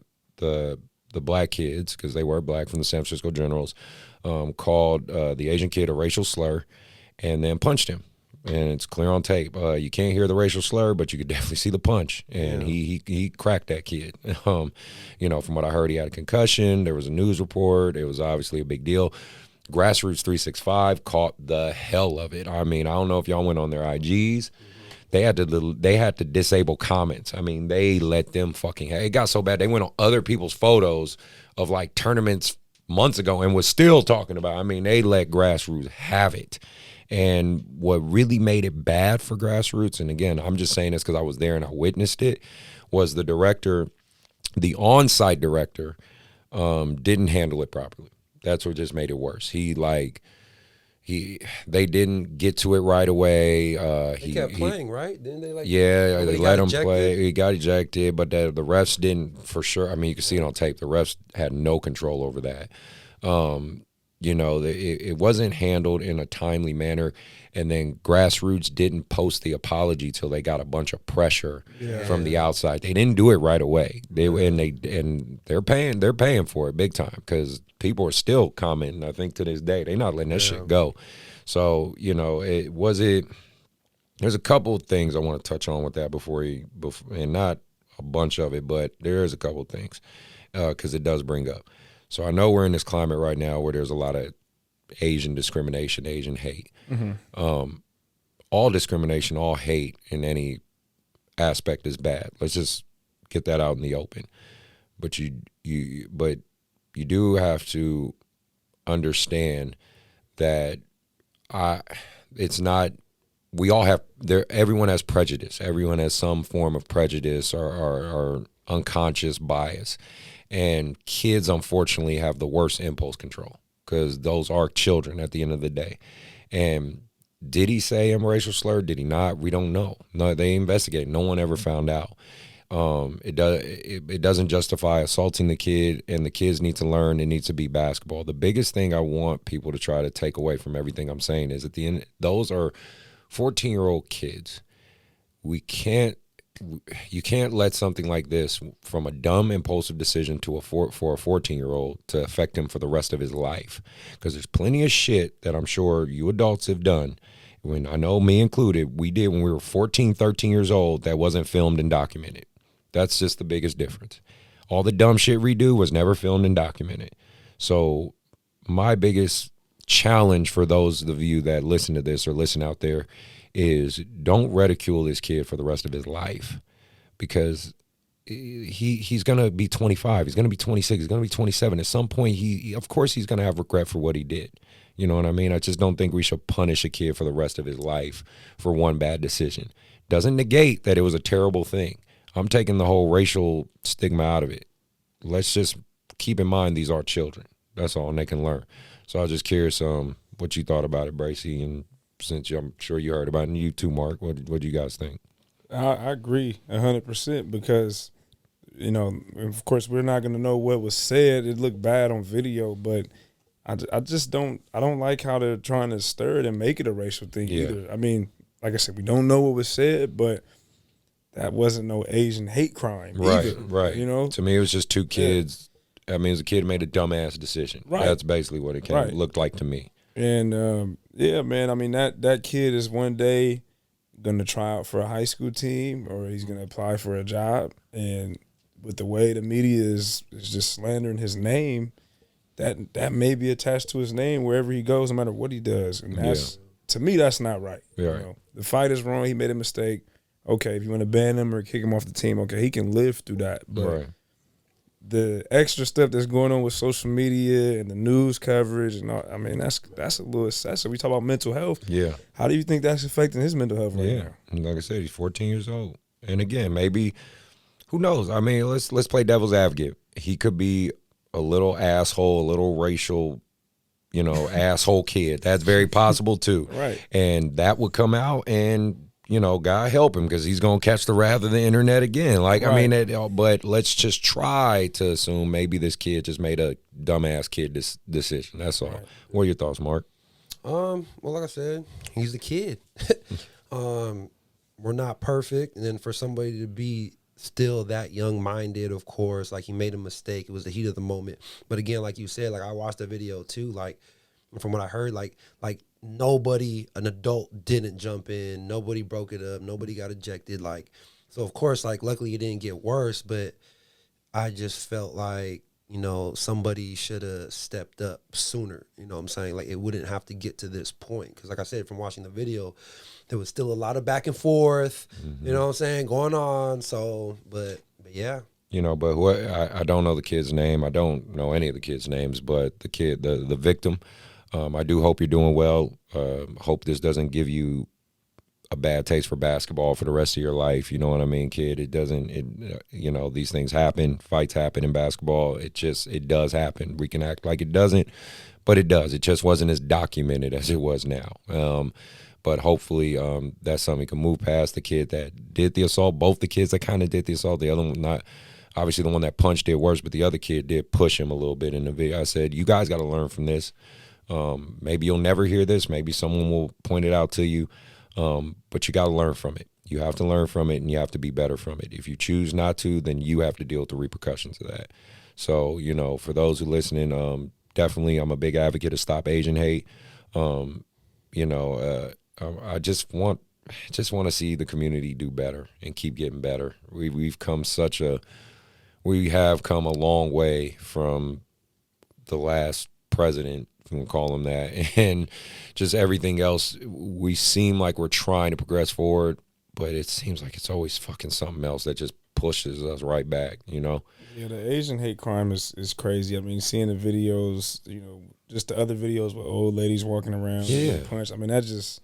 black kids, because they were black from the San Francisco Generals, called the Asian kid a racial slur and then punched him. And it's clear on tape. You can't hear the racial slur, but you could definitely see the punch. And he cracked that kid. From what I heard, he had a concussion. There was a news report. It was obviously a big deal. Grassroots 365 caught the hell of it. I mean, I don't know if y'all went on their IGs. They had to disable comments. I mean, they let them fucking. It got so bad they went on other people's photos of like tournaments months ago and was still talking about. I mean, they let Grassroots have it. And what really made it bad for Grassroots, and again, I'm just saying this because I was there and I witnessed it, was the director, the on-site director, didn't handle it properly. That's what just made it worse. They didn't get to it right away. He kept playing, right? Didn't they they let him play. He got ejected, but the refs didn't for sure. I mean, you can see it on tape. The refs had no control over that. It wasn't handled in a timely manner, and then Grassroots didn't post the apology till they got a bunch of pressure from the outside. They didn't do it right away. They're paying for it big time because people are still commenting. I think to this day they're not letting that shit go. So there's a couple of things I want to touch on with that before and not a bunch of it, but there is a couple of things because it does bring up. So I know we're in this climate right now where there's a lot of Asian discrimination, Asian hate. Mm-hmm. All discrimination, all hate in any aspect is bad. Let's just get that out in the open. But you do have to understand that everyone has prejudice. Everyone has some form of prejudice or unconscious bias. And kids, unfortunately, have the worst impulse control because those are children at the end of the day. And did he say a racial slur? Did he not? We don't know. No, they investigated. No one ever found out. It doesn't justify assaulting the kid, and the kids need to learn. It needs to be basketball. The biggest thing I want people to try to take away from everything I'm saying is at the end, those are 14-year-old kids. You can't let something like this, from a dumb, impulsive decision for a 14-year-old, to affect him for the rest of his life. Because there's plenty of shit that I'm sure you adults have done when I know me included, we did when we were 14, 13 years old that wasn't filmed and documented. That's just the biggest difference. All the dumb shit we do was never filmed and documented. So my biggest challenge for those of you that listen to this or listen out there is don't ridicule this kid for the rest of his life, because he's going to be 25. He's going to be 26. He's going to be 27. At some point, of course he's going to have regret for what he did. You know what I mean? I just don't think we should punish a kid for the rest of his life for one bad decision. Doesn't negate that it was a terrible thing. I'm taking the whole racial stigma out of it. Let's just keep in mind these are children. That's all, and they can learn. So I was just curious what you thought about it, Bracey, and since I'm sure you heard about it, and you too, Mark, what do you guys think? I agree 100% because, you know, of course we're not going to know what was said. It looked bad on video, but I just don't like how they're trying to stir it and make it a racial thing either. I mean, like I said, we don't know what was said, but that wasn't no Asian hate crime either. Right. You know? To me, it was just two kids. Yeah. I mean, it was a kid who made a dumbass decision. Right. That's basically what it looked like to me. And, yeah, man, I mean, that kid is one day going to try out for a high school team or he's going to apply for a job. And with the way the media is just slandering his name, that may be attached to his name wherever he goes, no matter what he does. And that's to me, that's not right. Yeah. You know? The fight is wrong. He made a mistake. Okay, if you want to ban him or kick him off the team, okay, he can live through that. But the extra stuff that's going on with social media and the news coverage and all, I mean, that's a little excessive. We talk about mental health. Yeah. How do you think that's affecting his mental health right now? And like I said, he's 14 years old. And again, maybe, who knows? I mean, let's play devil's advocate. He could be a little asshole, a little racial, you know, asshole kid. That's very possible too. Right. And that would come out and, you know, God help him because he's going to catch the wrath of the internet again. Like, right. I mean, but let's just try to assume maybe this kid just made a dumbass kid decision. That's all. Right. What are your thoughts, Mark? Well, like I said, he's a kid. We're not perfect. And then for somebody to be still that young-minded, of course, like he made a mistake. It was the heat of the moment. But again, like you said, like I watched the video too, like from what I heard, like nobody, an adult didn't jump in. Nobody broke it up. Nobody got ejected. Like, so of course, like luckily it didn't get worse, but I just felt like, you know, somebody should have stepped up sooner. You know what I'm saying? Like it wouldn't have to get to this point. Because like I said, from watching the video, there was still a lot of back and forth, you know what I'm saying, going on. So, but yeah. You know, but I don't know the kid's name. I don't know any of the kids' names, but the kid, the victim, I do hope you're doing well. Hope this doesn't give you a bad taste for basketball for the rest of your life. You know what I mean, kid? It doesn't, you know, these things happen. Fights happen in basketball. It does happen. We can act like it doesn't, but it does. It just wasn't as documented as it was now. But hopefully that's something we can move past. The kid that did the assault, both the kids that kind of did the assault, the other one not. Obviously the one that punched did worse, but the other kid did push him a little bit in the video. I said, you guys got to learn from this. Maybe you'll never hear this. Maybe someone will point it out to you. But you got to learn from it. You have to learn from it, and you have to be better from it. If you choose not to, then you have to deal with the repercussions of that. So, you know, for those who listening, definitely I'm a big advocate of stop Asian hate. You know, I just want to see the community do better and keep getting better. We have come a long way from the last president, if you can call him that, and just everything else. We seem like we're trying to progress forward, but it seems like it's always fucking something else that just pushes us right back, you know? Yeah, the Asian hate crime is crazy. I mean, seeing the videos, you know, just the other videos with old ladies walking around with punch. I mean, that's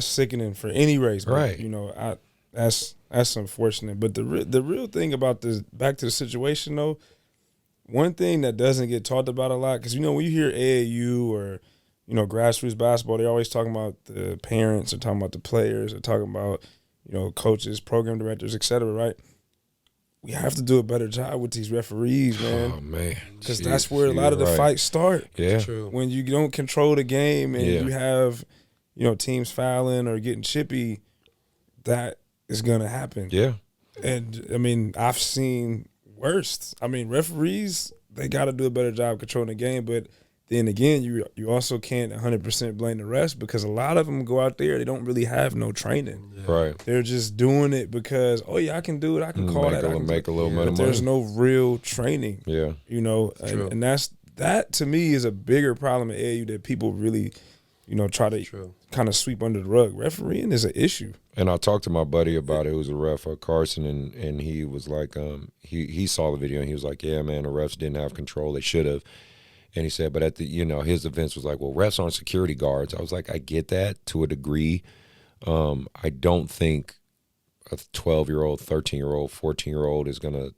sickening for any race. But, right. You know, that's unfortunate. But the real thing about this, back to the situation though, one thing that doesn't get talked about a lot, because, you know, when you hear AAU or, you know, grassroots basketball, they're always talking about the parents, they're talking about the players, they're talking about, you know, coaches, program directors, et cetera, right? We have to do a better job with these referees, man. Oh, man. Because that's where a lot of the fights start. Yeah. True. When you don't control the game and you have, you know, teams fouling or getting chippy, that is going to happen. Yeah. And, I mean, I've seen worse. I mean, referees, they got to do a better job controlling the game, but then again, you also can't 100% blame the refs because a lot of them go out there, they don't really have no training. Yeah. Right. They're just doing it because, oh yeah, I can do it, I can call that, I can make a little bit of money. But there's no real training. Yeah, you know, and that to me is a bigger problem at AAU that people really, you know, try to kind of sweep under the rug. Refereeing is an issue. And I talked to my buddy about it, who was a ref, Carson, and he was like, he saw the video and he was like, yeah, man, the refs didn't have control, they should have. And he said, but at the, you know, his defense was like, well, refs aren't security guards. I was like, I get that to a degree. I don't think a 12-year-old, 13-year-old, 14-year-old is gonna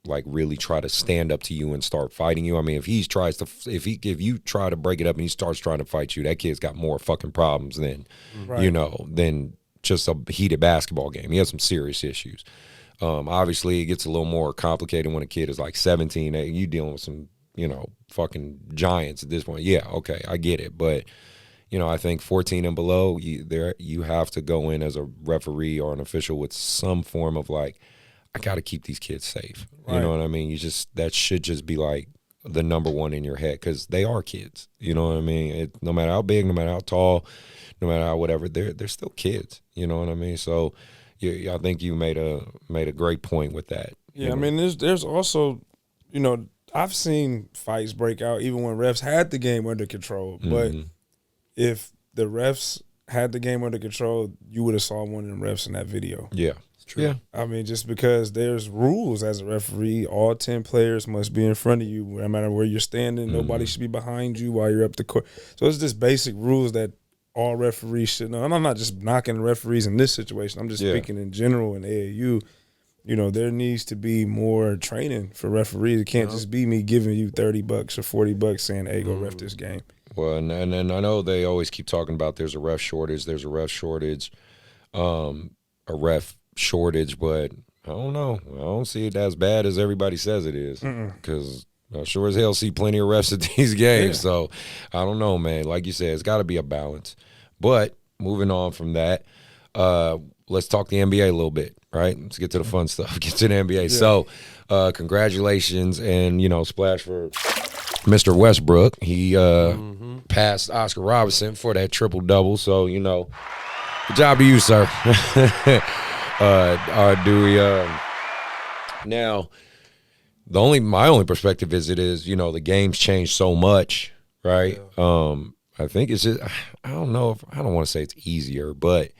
like really try to stand up to you and start fighting you. I mean, if you try to break it up and he starts trying to fight you, that kid's got more fucking problems than than just a heated basketball game. He has some serious issues. Obviously, it gets a little more complicated when a kid is like 17. You dealing with some, you know, fucking giants at this point. Yeah, okay, I get it. But, you know, I think 14 and below, you have to go in as a referee or an official with some form of like, I got to keep these kids safe. Right. You know what I mean? That should just be like the number one in your head because they are kids. You know what I mean? No matter how big, no matter how tall, no matter how whatever, they're still kids. You know what I mean? So, I think you made a great point with that. Yeah, I mean, there's also, you know, I've seen fights break out even when refs had the game under control. But if the refs had the game under control, you would have saw one of them refs in that video. Yeah. True. Yeah. I mean, just because there's rules as a referee, all 10 players must be in front of you, no matter where you're standing. Nobody should be behind you while you're up the court. So it's just basic rules that all referees should know. And I'm not just knocking referees in this situation. I'm just speaking in general in AAU. You know, there needs to be more training for referees. It can't just be me giving you $30 or $40 saying, hey, go ref this game. Well, and I know they always keep talking about there's a ref shortage, a ref shortage, but I don't know. I don't see it as bad as everybody says it is because I sure as hell see plenty of refs at these games. So I don't know, man. Like you said, it's got to be a balance. But moving on from that, let's talk the NBA a little bit, right? Let's get to the fun stuff. Get to the NBA. Yeah. So congratulations and, you know, splash for Mr. Westbrook. He passed Oscar Robertson for that triple-double. So, you know, good job to you, sir. Now, my only perspective is the game's changed so much, right? Yeah. I think it's just, I don't know if, I don't want to say it's easier, but,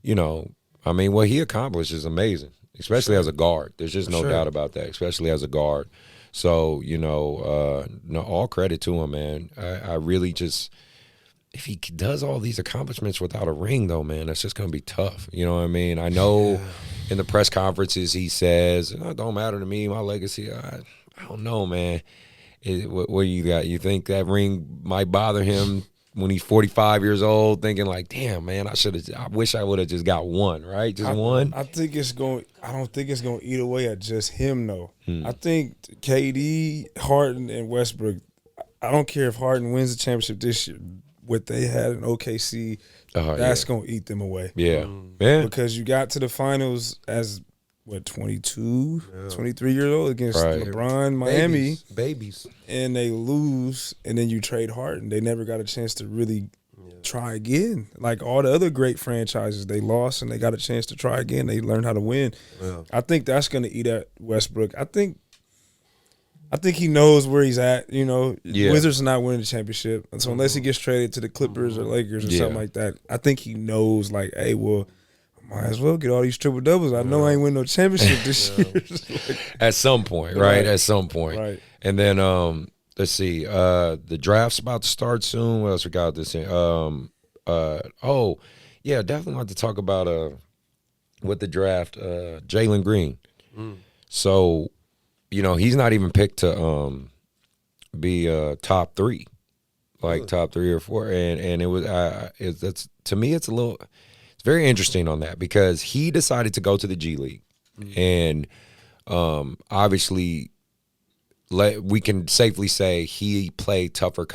you know, I mean, what he accomplished is amazing, especially as a guard. There's just no doubt about that, especially as a guard. So, you know, all credit to him, man. I really just, if he does all these accomplishments without a ring, though, man, that's just going to be tough. You know what I mean? I know in the press conferences he says, it don't matter to me, my legacy. I don't know, man. What you got? You think that ring might bother him when he's 45 years old, thinking like, damn, man, I wish I would have just got one, right? Just one? I don't think it's going to eat away at just him, though. I think KD, Harden, and Westbrook, I don't care if Harden wins the championship this year, what they had in OKC, that's going to eat them away. Yeah. Yeah. Because you got to the finals as, 22, 23 years old against LeBron, Miami. Babies. And they lose, and then you trade Harden. They never got a chance to really try again. Like all the other great franchises, they lost, and they got a chance to try again. They learned how to win. Yeah. I think that's going to eat at Westbrook. I think he knows where he's at. You know, Wizards are not winning the championship. So unless he gets traded to the Clippers or Lakers or something like that, I think he knows, like, hey, well, might as well get all these triple doubles. I know I ain't win no championship this year. At some point, right? At some point. Right. And then let's see. The draft's about to start soon. What else we got this in? Definitely want to talk about with the draft, Jalen Green. So, you know, he's not even picked to be top 3. Like top 3 or 4. And it was that's to me it's a little very interesting on that because he decided to go to the G League. And obviously we can safely say he played tougher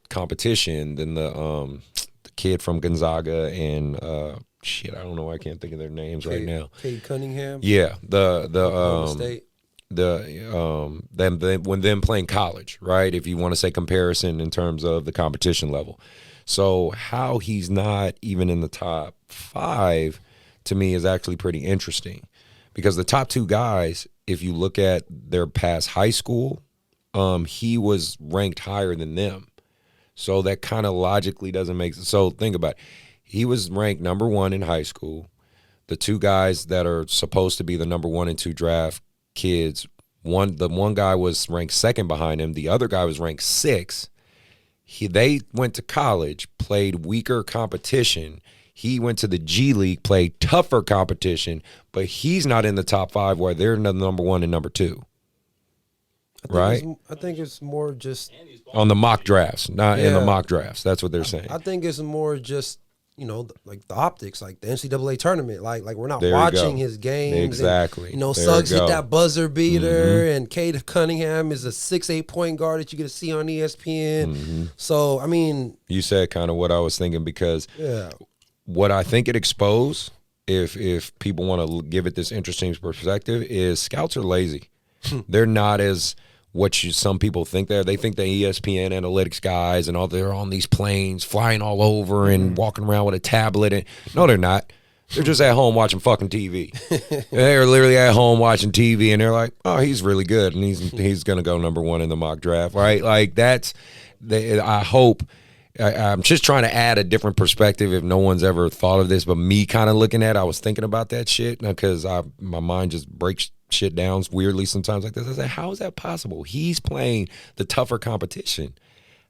competition than the kid from Gonzaga and I don't know, I can't think of their names right now. Cade Cunningham. Yeah, the State. when them playing college, right? If you want to say comparison in terms of the competition level. So how he's not even in the top 5 to me is actually pretty interesting, because the top 2 guys, if you look at their past high school, he was ranked higher than them. So that kind of logically doesn't make sense. So think about it. He was ranked number 1 in high school. The 2 guys that are supposed to be the number 1 and 2 draft kids, the one guy was ranked 2nd behind him. The other guy was ranked 6th. They went to college, played weaker competition. He went to the G League, played tougher competition, but he's not in the top 5 where they're number 1 and number 2. Right? I think it's more just on the mock drafts, not in the mock drafts. That's what they're saying. I think it's more just, like the optics, like the NCAA tournament. Like we're not There watching his games. Exactly. And, There Suggs you go. hit that buzzer beater, and Cade Cunningham is a 6'8" point guard that you get to see on ESPN. So, I mean, You said kind of what I was thinking, because what I think it exposed, if people want to give it this interesting perspective, is scouts are lazy. They're not as some people think they're. They think the ESPN analytics guys and all, they're on these planes flying all over and walking around with a tablet. And no, they're not. They're just at home watching fucking TV. They're literally at home watching TV, and they're like, "Oh, he's really good, and he's gonna go number 1 in the mock draft." Right? Like I hope. I'm just trying to add a different perspective if no one's ever thought of this, but me kind of looking at it, I was thinking about that shit because my mind just breaks shit down weirdly sometimes like this. I said, how is that possible? He's playing the tougher competition.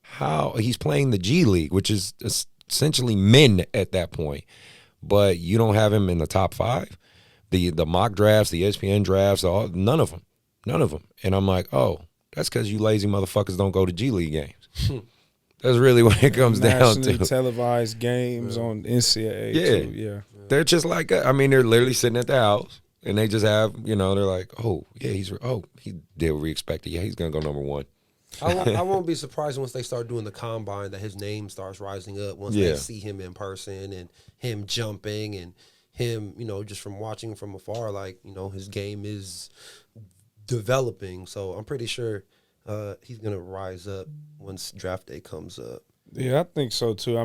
How he's playing the G League, which is essentially men at that point, but you don't have him in the top 5. The mock drafts, the ESPN drafts, none of them. And I'm like, oh, that's because you lazy motherfuckers don't go to G League games. That's really what it comes down to. Nationally televised games on NCAA. Too. Yeah. They're just like, they're literally sitting at the house, and they just have, they're like, oh, yeah, he did what we expected. Yeah, he's going to go number 1. I won't be surprised once they start doing the combine that his name starts rising up once they see him in person and him jumping and him, just from watching from afar, like, his game is developing. So I'm pretty sure he's going to rise up once draft day comes up. Yeah, I think so too.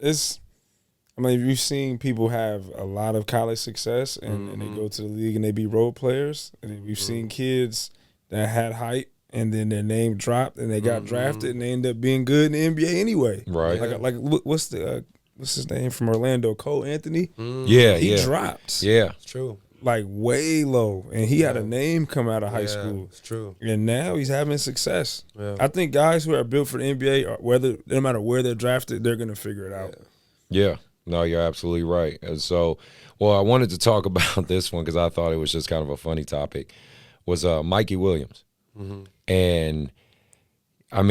You've seen people have a lot of college success and they go to the league and they be role players. And then we've seen kids that had hype and then their name dropped and they got drafted and they end up being good in the NBA anyway. Right. Like what's his name from Orlando? Cole Anthony? Yeah, he dropped. Yeah. It's true. Like way low, and he had a name come out of high school. It's true, and now he's having success. Yeah. I think guys who are built for the NBA, no matter where they're drafted, they're gonna figure it out. Yeah, no, you're absolutely right. And so, I wanted to talk about this one because I thought it was just kind of a funny topic. Was Mikey Williams, and I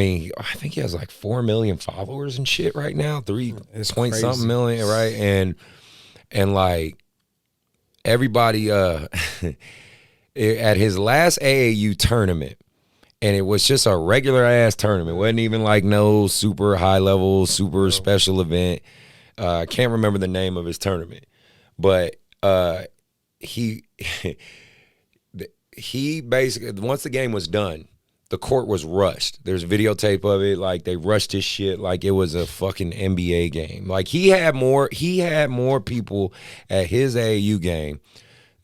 think he has like 4 million followers and shit right now, 3.something million, right? And like. Everybody at his last AAU tournament, and it was just a regular ass tournament. It wasn't even like no super high level, super special event. I can't remember the name of his tournament, but he basically, once the game was done, the court was rushed. There's videotape of it. Like they rushed his shit like it was a fucking NBA game. Like he had more people at his AAU game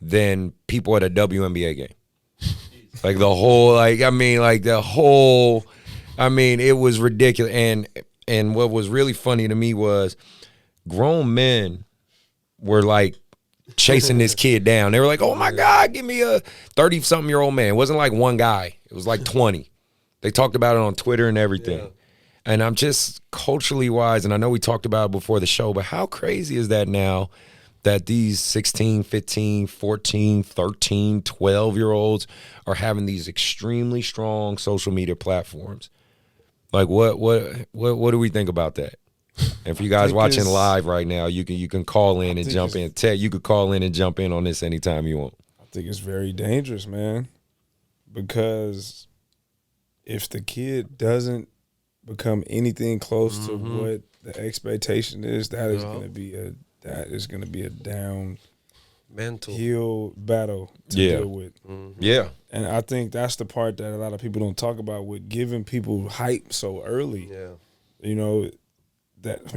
than people at a WNBA game. Like the whole, it was ridiculous. And what was really funny to me was grown men were like chasing this kid down. They were like, oh my God, give me a 30-something-year-old man. It wasn't like one guy. It was like 20. They talked about it on Twitter and everything. Yeah. And I'm just culturally wise, and I know we talked about it before the show, but how crazy is that now that these 16, 15, 14, 13, 12-year-olds are having these extremely strong social media platforms? Like what do we think about that? And for you guys watching live right now, you can call in and jump in. Ted, you could call in and jump in on this anytime you want. I think it's very dangerous, man, because if the kid doesn't become anything close to what the expectation is, that is going to be a heal battle to deal with. Yeah. And I think that's the part that a lot of people don't talk about with giving people hype so early. Yeah. You know,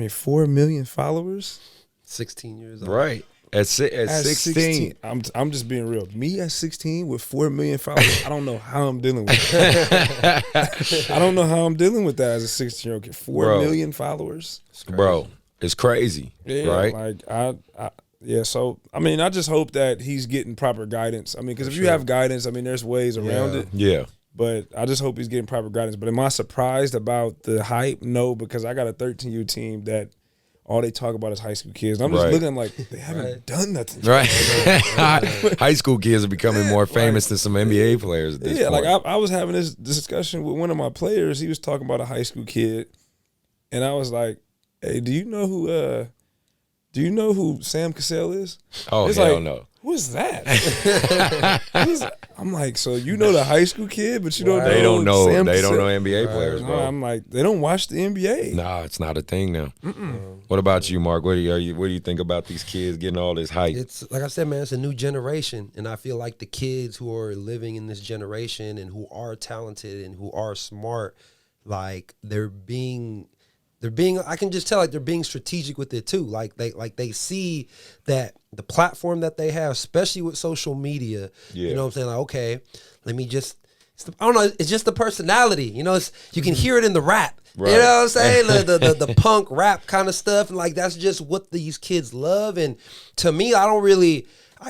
4 million followers. 16 years old. Right. At 16. I'm just being real. Me at 16 with 4 million followers, I don't know how I'm dealing with it. I don't know how I'm dealing with that as a 16-year-old kid. 4 million followers. Bro, it's crazy. Yeah, right? Like so I mean, I just hope that he's getting proper guidance. I mean, because if you have guidance, I mean, there's ways around it. Yeah. But I just hope he's getting proper guidance. But am I surprised about the hype? No, because I got a 13U team that all they talk about is high school kids. And I'm just looking at them like, they haven't done nothing. Right. High school kids are becoming more famous than some NBA players at this point. Like I was having this discussion with one of my players. He was talking about a high school kid. And I was like, hey, do you know who Sam Cassell is? Oh, it's hell like, no. Who is that? I'm like, so you know the high school kid, but you don't know They don't know Sam they don't Cassell? know NBA players, bro. I'm like, they don't watch the NBA. Nah, it's not a thing now. What about you, Mark? What do you think about these kids getting all this hype? It's like I said, man, it's a new generation, and I feel like the kids who are living in this generation and who are talented and who are smart, like they're being I can just tell like they're being strategic with it too. Like they see that the platform that they have, especially with social media, you know what I'm saying? Like, okay, let me just I don't know, it's just the personality. You know, you can hear it in the rap. Right. You know what I'm saying? the punk rap kind of stuff. And like that's just what these kids love. And to me, I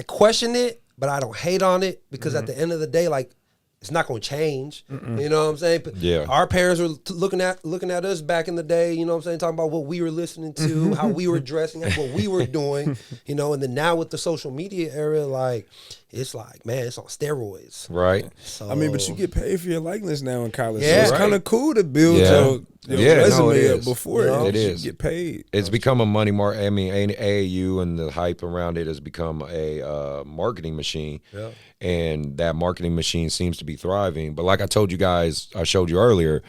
question it, but I don't hate on it because at the end of the day, like it's not going to change. You know what I'm saying? Yeah. Our parents were looking at us back in the day, you know what I'm saying? Talking about what we were listening to, how we were dressing, what we were doing, you know, and then now with the social media era, like, it's like, man, it's on steroids. Right. So, I mean, but you get paid for your likeness now in college. Yeah. So it's kind of cool to build your resume up before it is. You get paid. It's become a money mark. I mean, AAU and the hype around it has become a marketing machine. Yeah. And that marketing machine seems to be thriving. But like I told you guys, I showed you earlier,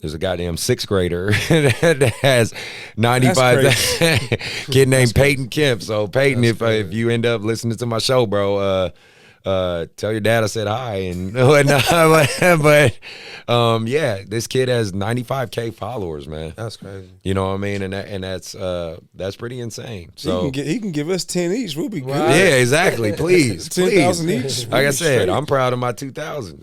there's a goddamn sixth grader that has 95 kid named Peyton Kemp. So Peyton, if you end up listening to my show, bro, tell your dad I said hi and but yeah, this kid has 95K followers, man. That's crazy. You know what I mean? And that's pretty insane. So he can give us 10 each. We'll be good. Yeah, exactly. Please, 10,000 each. Like I said, I'm proud of my 2,000.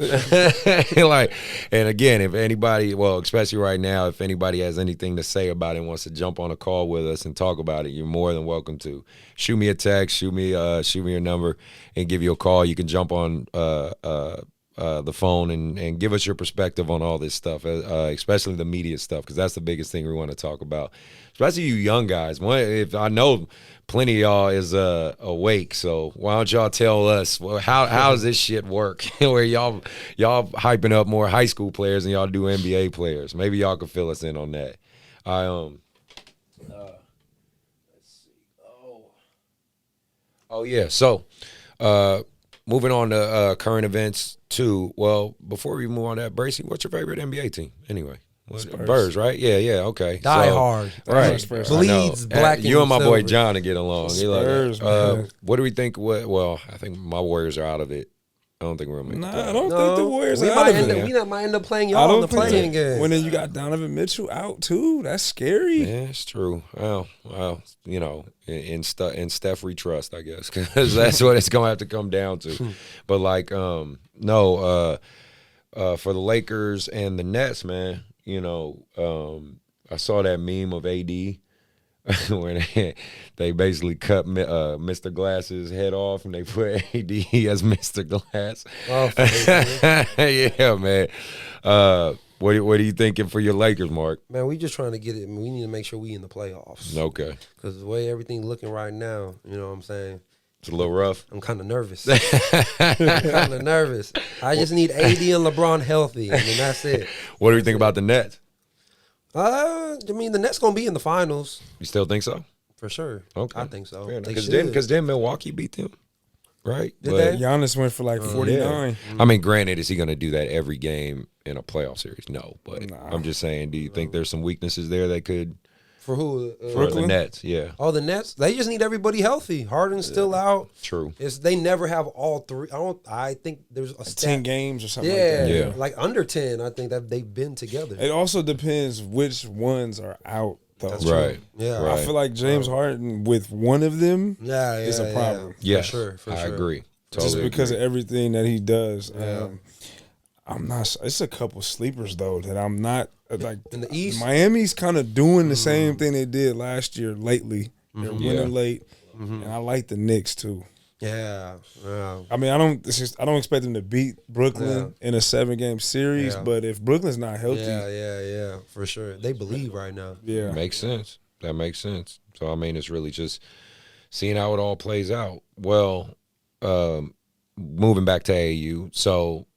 Like, and again, if anybody, well, especially right now, if anybody has anything to say about it, wants to jump on a call with us and talk about it, you're more than welcome to. Shoot me a text, shoot me your number, and give you a call. You can jump on the phone and give us your perspective on all this stuff, especially the media stuff, because that's the biggest thing we want to talk about, especially you young guys. If I know plenty of y'all is awake, so why don't y'all tell us how does this shit work? Where y'all hyping up more high school players than y'all do NBA players? Maybe y'all can fill us in on that. Oh yeah, so moving on to current events too. Well, before we move on to that, Bracey, what's your favorite NBA team anyway? Spurs, right? Yeah, okay. Die hard. Right. Bleeds black and you and my silver. boy John to get along. Spurs, man. What do we think? Well, I think my Warriors are out of it. I don't think we're going to make it. I don't think the Warriors we are out of it. We might end up playing y'all in the playing game. When then you got Donovan Mitchell out too. That's scary. Yeah, it's true. Well, you know, in Steph we trust, I guess, because that's what it's going to have to come down to. But like, for the Lakers and the Nets, man, you know, I saw that meme of AD. Where they basically cut Mr. Glass's head off and they put AD as Mr. Glass. Oh, yeah, man. What are you thinking for your Lakers, Mark? Man, we just trying to get it. We need to make sure we in the playoffs. Okay. Because the way everything's looking right now, you know what I'm saying? It's a little rough. I'm kind of nervous. I just need AD and LeBron healthy, and then that's it. What do you think about the Nets? I mean, the Nets going to be in the finals. You still think so? For sure. Okay. I think so. Because then Milwaukee beat them, right? Did they? Giannis went for like 49. Yeah. I mean, granted, is he going to do that every game in a playoff series? No. But I'm just saying, do you think there's some weaknesses there that could For who? For the Nets, yeah. Oh, the Nets. They just need everybody healthy. Harden's still out. True. They never have all three. I think there's a stat. 10 games or something like Yeah, that. Yeah. like under 10. I think that they've been together. It also depends which ones are out, though. That's Right. Yeah, Right. I feel like James Harden with one of them is a problem. Yeah, For sure. I agree. Just Totally because agree. of everything that he does. Yeah. I'm not. It's a couple sleepers though that I'm not like. In the East? Miami's kind of doing the same thing they did last year. Lately, they're winning Yeah. late, and I like the Knicks too. Yeah. I mean, I don't expect them to beat Brooklyn in a 7-game series, Yeah. but if Brooklyn's not healthy, Yeah, for sure. They believe right now. yeah. Makes sense. That makes sense. So I mean, it's really just seeing how it all plays out. Well, moving back to AAU, so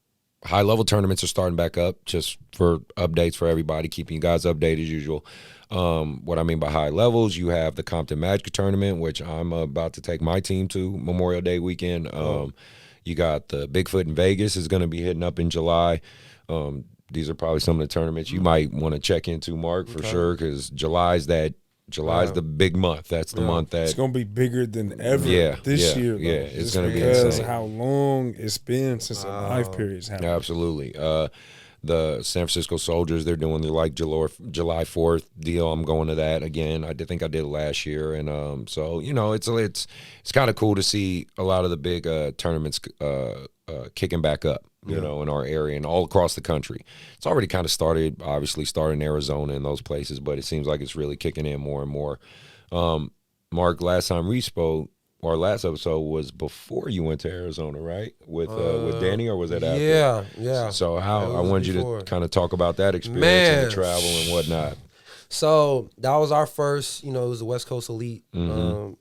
high level tournaments are starting back up. Just for updates for everybody, keeping you guys updated as usual. What I mean by high levels, you have the Compton Magic tournament, which I'm about to take my team to Memorial Day weekend. You got the Bigfoot in Vegas is going to be hitting up in July. These are probably some of the tournaments you might want to check into, Mark, for sure, because July's the big month. That's the month that It's gonna be bigger than ever this year. Though, it's just gonna be because insane. how long it's been since a live period's happened. Absolutely. The San Francisco Soldiers, they're doing the July 4th deal. I'm going to that again. I think I did it last year, and so it's kind of cool to see a lot of the big tournaments kicking back up. You know, in our area and all across the country. It's already kind of started in Arizona and those places, but it seems like it's really kicking in more and more. Mark, last time we spoke, our last episode was before you went to Arizona, right? With Danny, or was that after? Yeah. So how I wanted you before. to kind of talk about that experience and the travel and whatnot. So that was our first, it was the West Coast Elite Mm-hmm.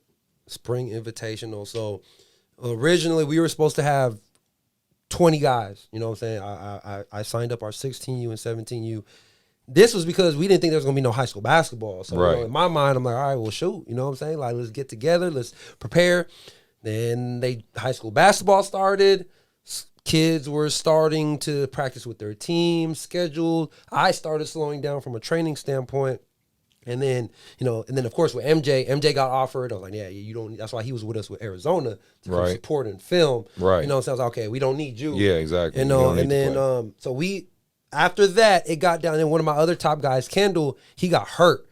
Spring Invitational. So originally we were supposed to have 20 guys, you know what I'm saying? I signed up our 16U and 17U. This was because we didn't think there was going to be no high school basketball. So Right. in my mind, I'm like, all right, well, shoot. You know what I'm saying? Like, let's get together. Let's prepare. Then high school basketball started. Kids were starting to practice with their teams, scheduled. I started slowing down from a training standpoint. And then, of course with MJ got offered. I was like, yeah, you don't. That's why he was with us with Arizona to come Right. support and film. Right. So I was like, okay, we don't need you. Yeah, exactly. You You know, don't and need to then play. so after that, it got down. And one of my other top guys, Kendall, he got hurt,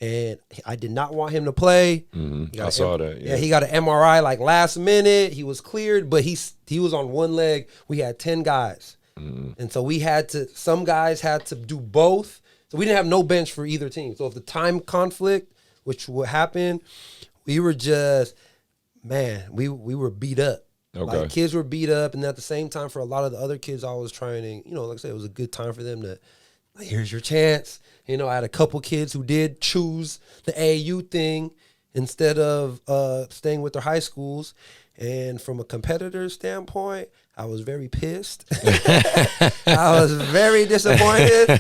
and I did not want him to play. Mhm. I saw that. Yeah, he got an MRI like last minute. He was cleared, but he was on one leg. We had 10 guys, and so some guys had to do both. So we didn't have no bench for either team. So if the time conflict, which would happen, we were just, we were beat up. Okay. Like kids were beat up, and at the same time, for a lot of the other kids I was training, like I said, it was a good time for them to, like, here's your chance. I had a couple kids who did choose the AAU thing instead of staying with their high schools. And from a competitor standpoint, I was very pissed. I was very disappointed.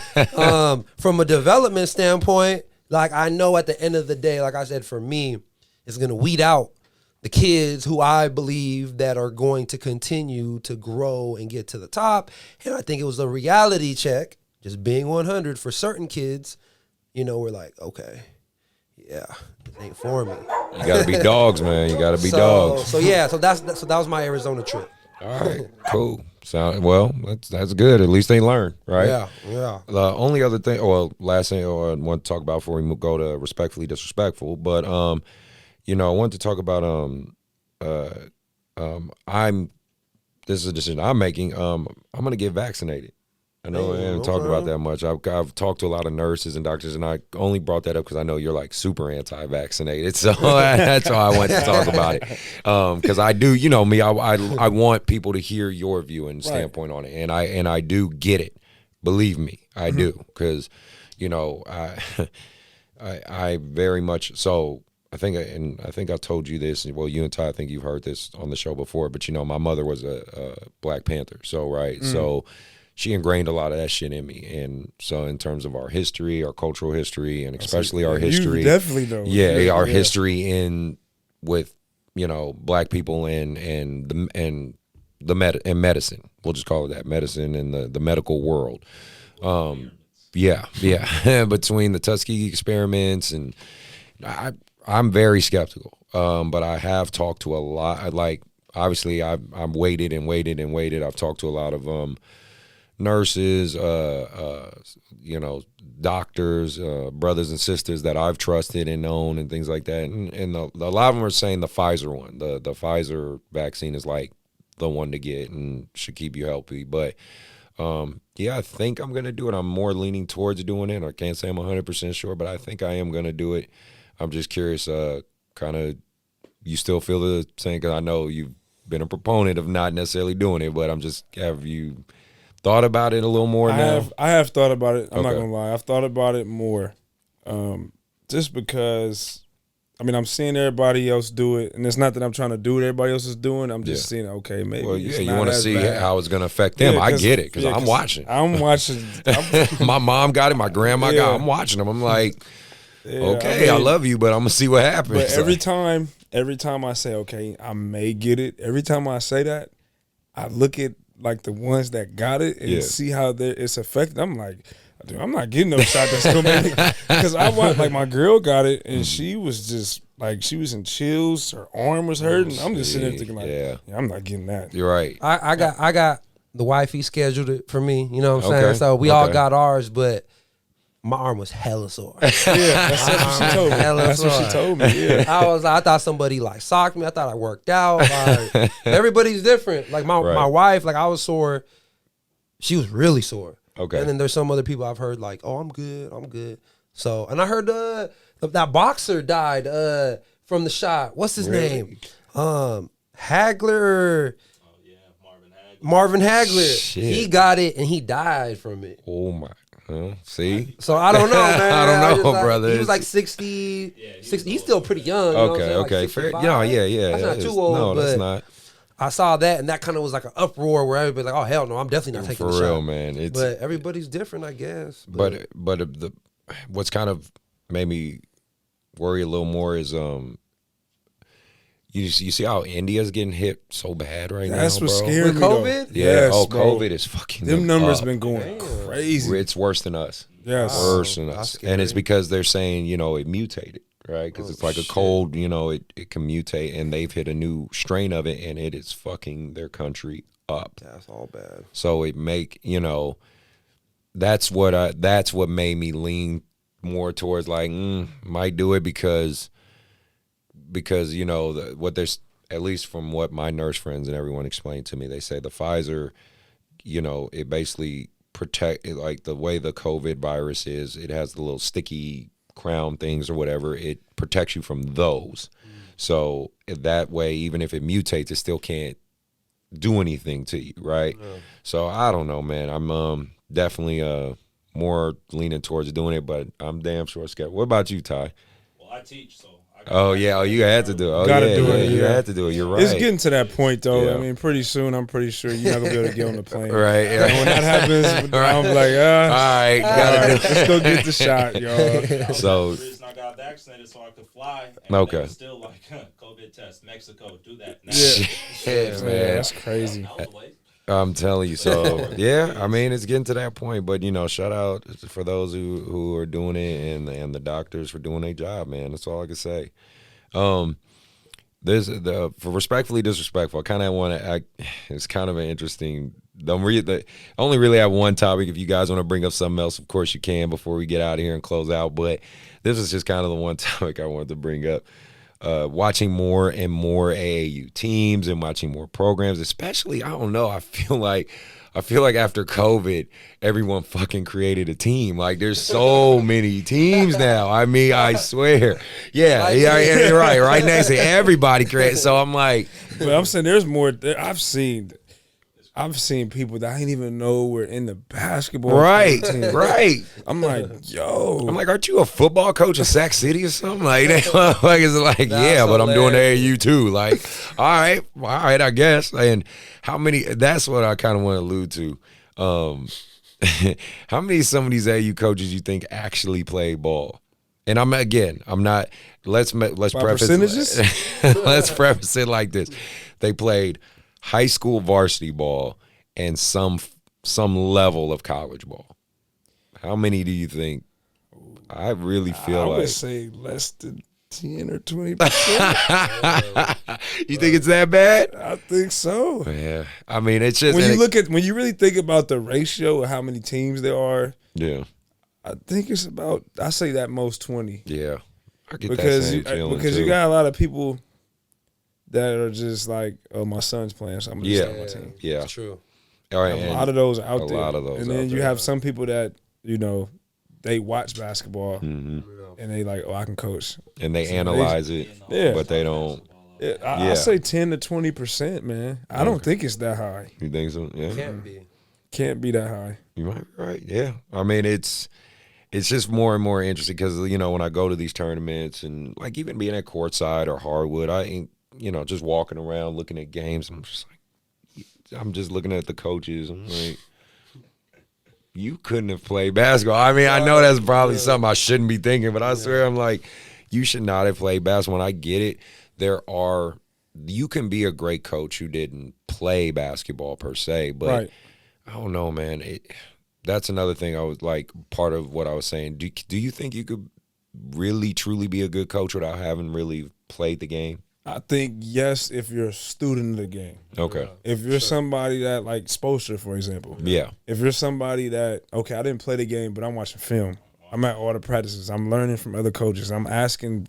From a development standpoint, like, I know at the end of the day, like I said, for me, it's going to weed out the kids who I believe that are going to continue to grow and get to the top. And I think it was a reality check, just being 100 for certain kids. We're like, okay, yeah, this ain't for me. You got to be dogs, man. You got to be dogs. So that was my Arizona trip. All right, cool. That's good. At least they learn, right? Yeah. The only other thing, last thing I want to talk about before we go to respectfully disrespectful, but I wanted to talk about this is a decision I'm making. I'm gonna get vaccinated. I know I haven't talked about that much. I've talked to a lot of nurses and doctors, and I only brought that up because I know you're like super anti-vaccinated. So that's why I wanted to talk about it. Because I do, me, I want people to hear your view and standpoint on it, and I do get it. Believe me, I do, because I very much so. I think I told you this. Well, you and Ty, I think you've heard this on the show before. But my mother was a Black Panther, so right, so. She ingrained a lot of that shit in me, and so in terms of our history, our cultural history, and especially our history, You definitely know. our history in with Black people and medicine. We'll just call it that, medicine and the medical world. Yeah. Between the Tuskegee experiments and I'm very skeptical. But I have talked to a lot. Like, obviously, I'm waited. I've talked to a lot of nurses, doctors, brothers and sisters that I've trusted and known and things like that. And a lot of them are saying the Pfizer one, the Pfizer vaccine is like the one to get and should keep you healthy. But I think I'm going to do it. I'm more leaning towards doing it. I can't say I'm 100% sure, but I think I am going to do it. I'm just curious, kind of, you still feel the same? Because I know you've been a proponent of not necessarily doing it, but have you thought about it a little more now? I have thought about it. I'm not going to lie. I've thought about it more just because, I'm seeing everybody else do it, and it's not that I'm trying to do what everybody else is doing. I'm just seeing, okay, maybe it's you not want to as see bad. how it's going to affect them. I get it, because I'm watching. I'm watching. My mom got it. My grandma got it. I'm watching them. I'm like, okay, I love you, but I'm going to see what happens. But every time I say, okay, I may get it, every time I say that, I look at like the ones that got it and see how it's affected. I'm like, dude, I'm not getting no shot that's gonna make it. Because I watched, like, my girl got it and she was just like, she was in chills, her arm was hurting. I'm just sitting there thinking like, yeah, I'm not getting that. You're right. I got the wifey scheduled it for me. You know what I'm saying? So we all got ours, but my arm was hella sore. Yeah, that's what she told me. That's what she told me. Yeah. I thought somebody like socked me. I thought I worked out. Like, everybody's different. Like my wife, like, I was sore. She was really sore. Okay. And then there's some other people I've heard like, oh, I'm good. So, and I heard that boxer died from the shot. What's his name? Hagler. Marvin Hagler. Shit. He got it and he died from it. Oh my. See? So I don't know, man. I don't know, brother. He was like 60. He's still pretty young. You know what I'm saying? Okay. Like Fair. 65. Yeah. That's not too old. No, but that's not. I saw that, and that kind of was like an uproar where everybody's like, "Oh hell no, I'm definitely not taking the shot." For real, man. But everybody's different, I guess. But what's kind of made me worry a little more is you see how India's getting hit so bad right now, That's what bro? scared With me, COVID? though. Yeah. Yes, COVID is fucking them numbers up. been going crazy. It's worse than us. Yes. Worse than us. And it's because they're saying, it mutated, right? Because it's like a cold, it can mutate, and they've hit a new strain of it, and it is fucking their country up. That's all bad. So it that's what made me lean more towards like, might do it because what there's, at least from what my nurse friends and everyone explained to me, they say the Pfizer, it basically like the way the COVID virus is, it has the little sticky crown things or whatever, it protects you from those. So that way, even if it mutates, it still can't do anything to you, right? Yeah. So I don't know, man. I'm definitely more leaning towards doing it, but I'm damn sure scared. What about you, Ty? Well, I teach, so. You had to do it. Oh, Gotta do it. You had to do it. You're right. It's getting to that point, though. Yeah. I mean, pretty soon, I'm pretty sure you're not gonna be able to get on the plane. Right. Yeah. And when that happens, I'm like, all right, let's go get the shot, y'all. So. The reason I got vaccinated so I could fly. Okay. They were still like, COVID test, Mexico, do that. Now. Yeah, man. That's crazy. I'm telling you. So yeah, I mean, it's getting to that point. But shout out for those who are doing it and the doctors for doing their job, man. That's all I can say. There's for respectfully disrespectful. I kind of want to act. It's kind of an interesting. I only really have one topic. If you guys want to bring up something else, of course you can before we get out of here and close out. But this is just kind of the one topic I wanted to bring up. Watching more and more AAU teams and watching more programs, especially, I don't know, I feel like after COVID, everyone fucking created a team. Like, there's so many teams now. I mean, I swear. Yeah, you're right. Right next to everybody created. So I'm like. But I'm saying there's more. I've seen people that I didn't even know were in the basketball team. Right. I'm like, aren't you a football coach in Sac City or something? Like, it's like, yeah, but I'm doing AAU too. Like, all right, I guess. And how many? That's what I kind of want to allude to. How many some of these AAU coaches you think actually play ball? And I'm not. Let's preface percentages. Let's preface it like this: they played high school varsity ball and some level of college ball. How many do you think? I really feel I like would say less than 10 or 20%. You think it's that bad? I think so. Yeah, I mean, it's just When you really think about the ratio of how many teams there are, yeah, I think it's about, I say that most 20. yeah. I get Because that same feeling because too. you got a lot of people that are just like, oh, my son's playing, so I'm gonna start my team. Yeah, It's true. all right. A lot of those out a there. lot of those and out then you there. have some people that they watch basketball Mm-hmm. and they like, oh, I can coach. and they analyze it, Yeah. but they don't. Yeah, I say 10 to 20%, man. I don't think it's that high. You think so? Yeah, Can't be that high. you might be right. Yeah, I mean, it's just more and more interesting because when I go to these tournaments and like even being at courtside or hardwood, I ain't just walking around looking at games. I'm just looking at the coaches. I'm like, you couldn't have played basketball. I mean, I know that's probably something I shouldn't be thinking, but I swear I'm like, you should not have played basketball. When I get it, you can be a great coach who didn't play basketball per se, but Right. I don't know, man. That's another thing I was like, part of what I was saying. Do you think you could really, truly be a good coach without having really played the game? I think, yes, if you're a student of the game. Okay. If you're somebody that, like Spoelstra, for example. Yeah. If you're somebody that, okay, I didn't play the game, but I'm watching film. I'm at all the practices. I'm learning from other coaches. I'm asking,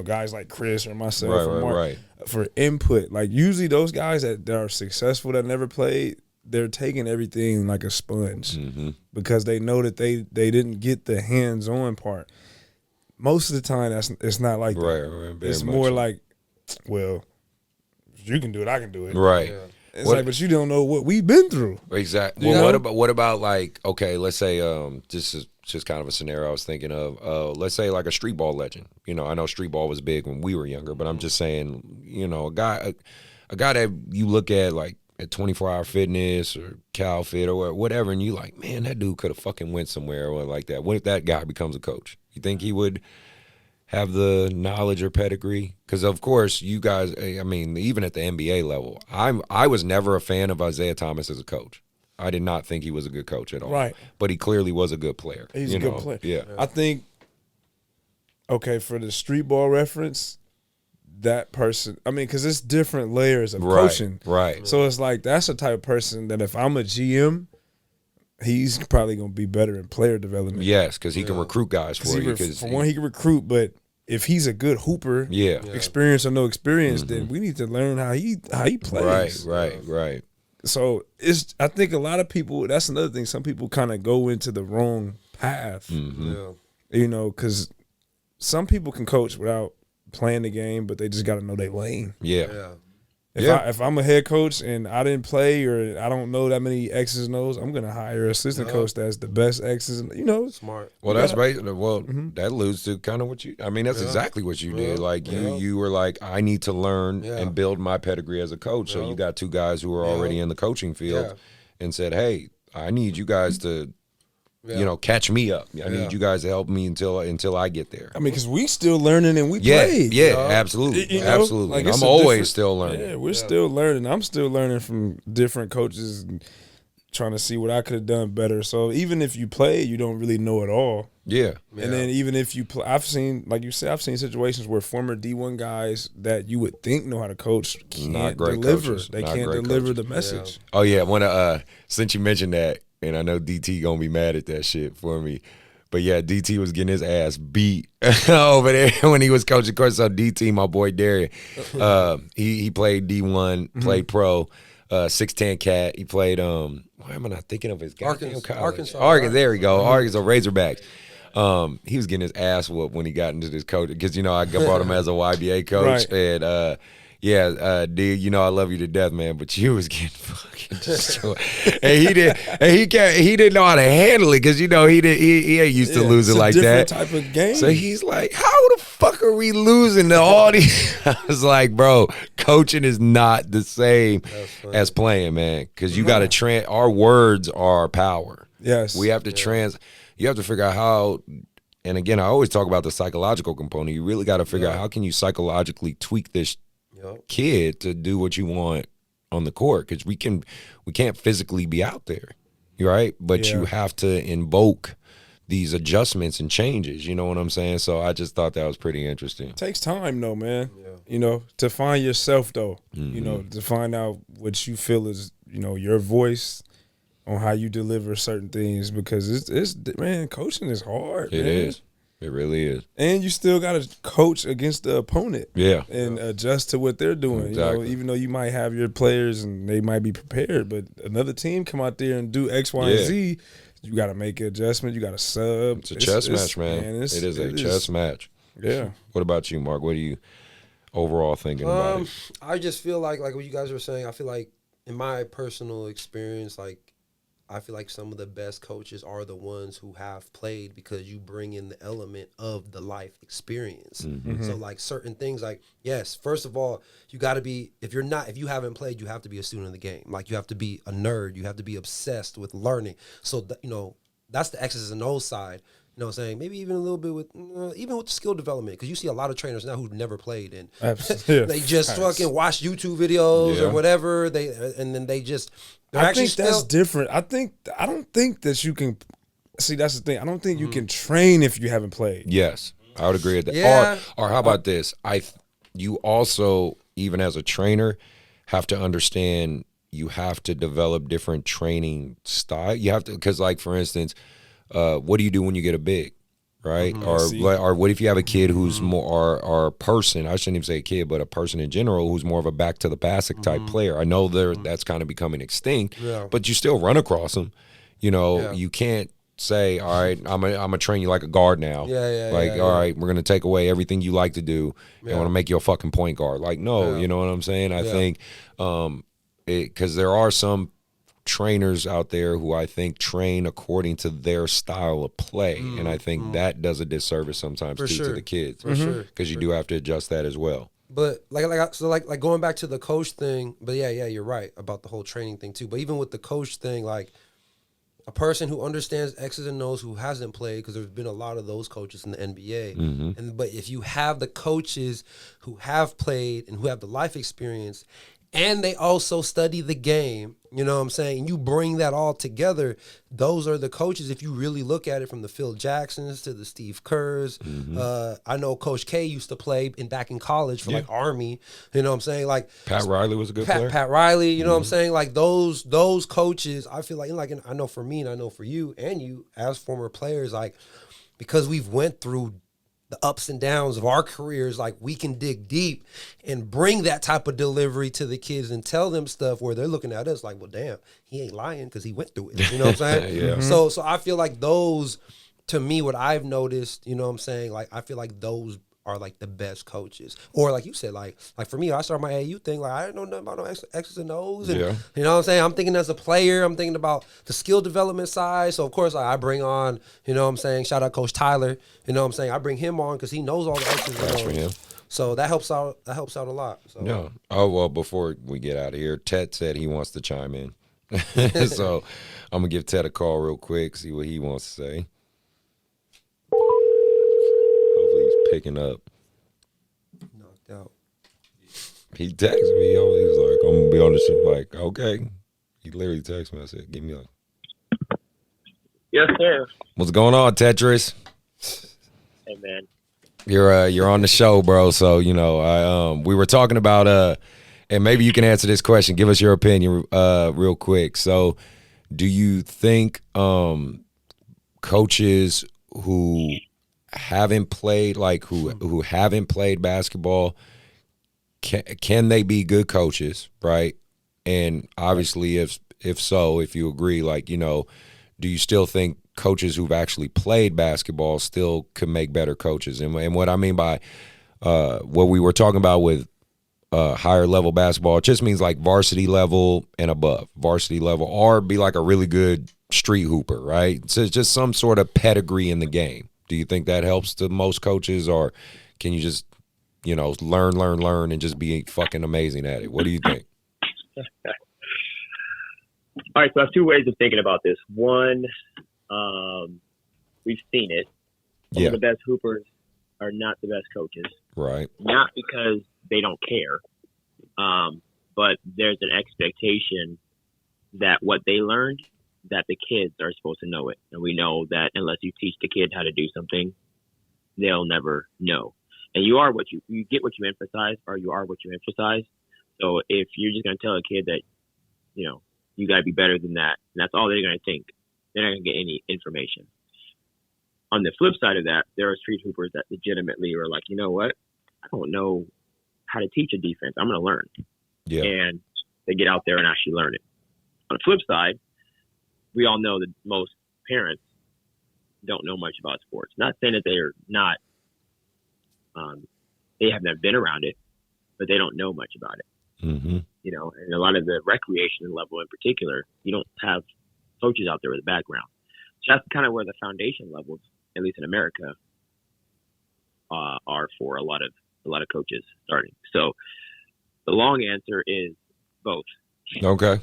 guys like Chris or myself or Mark for input. Like, usually those guys that are successful that never played, they're taking everything like a sponge because they know that they didn't get the hands-on part. Most of the time, it's not like that. Right. It's more like, well, if you can do it, I can do it. Right. Yeah. It's like, but you don't know what we've been through. Exactly. You Well, know? what about like, okay, let's say this is just kind of a scenario I was thinking of. Let's say like a street ball legend. I know street ball was big when we were younger, but I'm just saying, a guy that you look at like at 24-Hour Fitness or CalFit or whatever, and you like, man, that dude could have fucking went somewhere or like that. What if that guy becomes a coach? You think he would have the knowledge or pedigree? Because of course, you guys, I mean, even at the NBA level, I was never a fan of Isaiah Thomas as a coach. I did not think he was a good coach at all. Right. But he clearly was a good player. He's a good player. Yeah. I think, okay, for the street ball reference, that person, I mean, because it's different layers of coaching. Right. So it's like, that's the type of person that if I'm a GM, he's probably going to be better in player development. Yes, because he can recruit guys for you. For one, he can recruit, but if he's a good hooper, experience or no experience, then we need to learn how he plays. Right. So I think a lot of people, that's another thing, some people kind of go into the wrong path, because some people can coach without playing the game, but they just got to know their lane. Yeah. If I'm a head coach and I didn't play or I don't know that many X's and O's, I'm gonna hire an assistant coach that's the best X's and Smart. Well, that's right. Well, that alludes to kind of what you. I mean, that's exactly what you did. Like you were like, I need to learn and build my pedigree as a coach. So you got two guys who are already in the coaching field, and said, hey, I need you guys to. Catch me up. I need you guys to help me until I get there. I mean, because we still learning and we play. Yeah, absolutely, absolutely. Like, I'm always still learning. Yeah, we're still learning. I'm still learning from different coaches and trying to see what I could have done better. So even if you play, you don't really know it all. Yeah. And then even if you play, I've seen, like you said, I've seen situations where former D1 guys that you would think know how to coach can't deliver. Coaches. They Not can't great deliver coaches. the message. Oh yeah, when since you mentioned that, and I know DT gonna be mad at that shit for me, but yeah, DT was getting his ass beat over there when he was coaching. Of course, so DT, my boy Darian, he played D1, played pro, 6'10" cat. He played why am I not thinking of his goddamn college? Arkansas. There we go. Arkansas Razorbacks. He was getting his ass whooped when he got into this coach because I brought him as a YBA coach and. D, I love you to death, man, but you was getting fucking destroyed. And he didn't know how to handle it because he ain't used to losing like that. Type of game. So he's like, how the fuck are we losing to all these? I was like, bro, coaching is not the same as playing, man, because you got to our words are power. Yes. We have to you have to figure out how. And again, I always talk about the psychological component. You really got to figure out how can you psychologically tweak this kid to do what you want on the court, because we can't physically be out there, right? But you have to invoke these adjustments and changes. You know what I'm saying? So I just thought that was pretty interesting. It takes time though, man. Yeah. You know, to find yourself though. Mm-hmm. You know, to find out what you feel is, you know, your voice on how you deliver certain things, because it's man, coaching is hard. It man. is. It really is. And you still got to coach against the opponent. Yeah. And adjust to what they're doing. Exactly. You know, even though you might have your players and they might be prepared, but another team come out there and do X, Y, and Z, you got to make an adjustment. You got to sub. It's a chess match, man. It is a chess match. Yeah. What about you, Mark? What are you overall thinking about it? I just feel like what you guys were saying, I feel like in my personal experience, like I feel like some of the best coaches are the ones who have played, because you bring in the element of the life experience. Mm-hmm. So like certain things, like, yes, first of all, you got to be, if you haven't played, you have to be a student of the game. Like you have to be a nerd. You have to be obsessed with learning. So, you know, that's the X's and O's side. You know what I'm saying? Maybe even a little bit with, even with the skill development, because you see a lot of trainers now who've never played, and they just fucking watch YouTube videos or whatever. And then they just, I think that's different. I don't think that you can, see, that's the thing. I don't think you can train if you haven't played. Yes, I would agree with that. Yeah. Or how about this? You also, even as a trainer, have to understand you have to develop different training style. You have to, because like for instance, what do you do when you get a big, right? Or what if you have a kid who's more, or a person, I shouldn't even say a kid, but a person in general who's more of a back to the basic type player. I know that's kind of becoming extinct, but you still run across them. You know, you can't say, all right, I'm gonna train you like a guard now. All right, we're gonna take away everything you like to do and want to make you a fucking point guard. Like, no, you know what I'm saying? I think because there are some trainers out there who I think train according to their style of play, and I think that does a disservice sometimes to the kids, because you do have to adjust that as well. But like going back to the coach thing, but yeah, you're right about the whole training thing too. But even with the coach thing, like a person who understands X's and O's who hasn't played, because there's been a lot of those coaches in the NBA, but if you have the coaches who have played and who have the life experience, and they also study the game, you know what I'm saying? And you bring that all together, those are the coaches, if you really look at it, from the Phil Jacksons to the Steve Kerrs. I know Coach K used to play back in college for like Army, you know what I'm saying? Like Pat Riley was a good player. Pat Riley, you know what I'm saying? Like those coaches, I feel like I know for me and I know for you and you as former players, like because we've went through the ups and downs of our careers, like we can dig deep and bring that type of delivery to the kids and tell them stuff where they're looking at us like, well, damn, he ain't lying because he went through it. You know what I'm saying? So I feel like those, to me, what I've noticed, you know what I'm saying? Like, I feel like those are like the best coaches. Or like you said, like for me, I started my AAU thing, like I didn't know nothing about no X's and O's. And, you know what I'm saying? I'm thinking as a player, I'm thinking about the skill development side. So of course I bring on, you know what I'm saying? Shout out Coach Tyler. You know what I'm saying? I bring him on because he knows all the X's and O's. For him. So that helps out a lot. So. No. Oh, well, before we get out of here, Ted said he wants to chime in. So I'm going to give Ted a call real quick, see what he wants to say. Hopefully he's picking up. Knocked out. He texted me. He was like, I'm going to be on the show. Like, okay. He literally texted me. I said, give me a. Yes, sir. What's going on, Tetris? Hey, man. You're on the show, bro. So, you know, we were talking about and maybe you can answer this question. Give us your opinion real quick. So, do you think coaches who haven't played, like who haven't played basketball, can they be good coaches, right? And obviously, if so, if you agree, like, you know, do you still think coaches who've actually played basketball still could make better coaches? And what I mean by what we were talking about with higher level basketball, it just means like varsity level and above, varsity level, or be like a really good street hooper, right? So it's just some sort of pedigree in the game. Do you think that helps to most coaches, or can you just, you know, learn, and just be fucking amazing at it? What do you think? All right, so I have two ways of thinking about this. One, we've seen it. Some of the best hoopers are not the best coaches. Right. Not because they don't care, but there's an expectation that what they learned, that the kids are supposed to know it. And we know that unless you teach the kid how to do something, they'll never know. And you get what you emphasize, or you are what you emphasize. So if you're just going to tell a kid that, you got to be better than that, and that's all they're going to think, they're not going to get any information. On the flip side of that, there are street hoopers that legitimately are like, you know what? I don't know how to teach a defense. I'm going to learn. Yeah. And they get out there and actually learn it. On the flip side, we all know that most parents don't know much about sports. Not saying that they're not, they have never been around it, but they don't know much about it. Mm-hmm. And a lot of the recreation level in particular, you don't have coaches out there with a background. So that's kind of where the foundation levels, at least in America, are for a lot of coaches starting. So the long answer is both. Okay.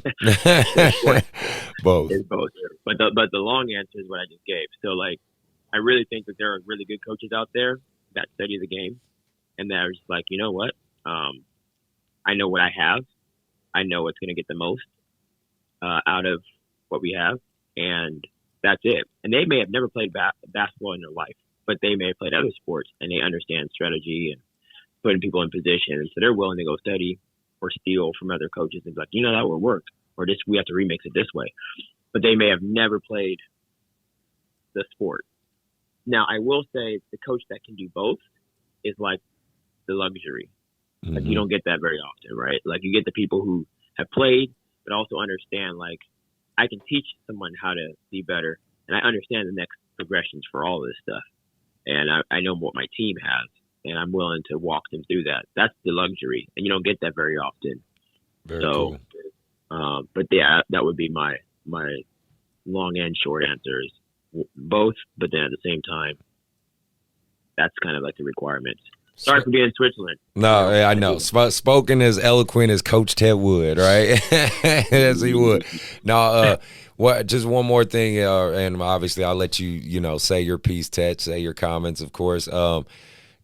Both. It's both. But the long answer is what I just gave. So I really think that there are really good coaches out there that study the game and that are just like, you know what? I know what I have. I know what's going to get the most out of what we have, and that's it. And they may have never played basketball in their life, but they may have played other sports, and they understand strategy and putting people in position. And so they're willing to go study or steal from other coaches and be like, that would work, or this, we have to remix it this way. But they may have never played the sport. Now, I will say the coach that can do both is like the luxury. Like, you don't get that very often, right? Like, you get the people who have played, but also understand, like, I can teach someone how to be better, and I understand the next progressions for all of this stuff. And I know what my team has, and I'm willing to walk them through that. That's the luxury, and you don't get that very often. Very cool. But yeah, that would be my long and short answers. Both, but then at the same time, that's kind of like the requirements. Sorry for being Switzerland. No, I know. Spoken as eloquent as Coach Ted Wood, right? As he would. Now, just one more thing, and obviously I'll let you, say your piece, Ted, say your comments, of course.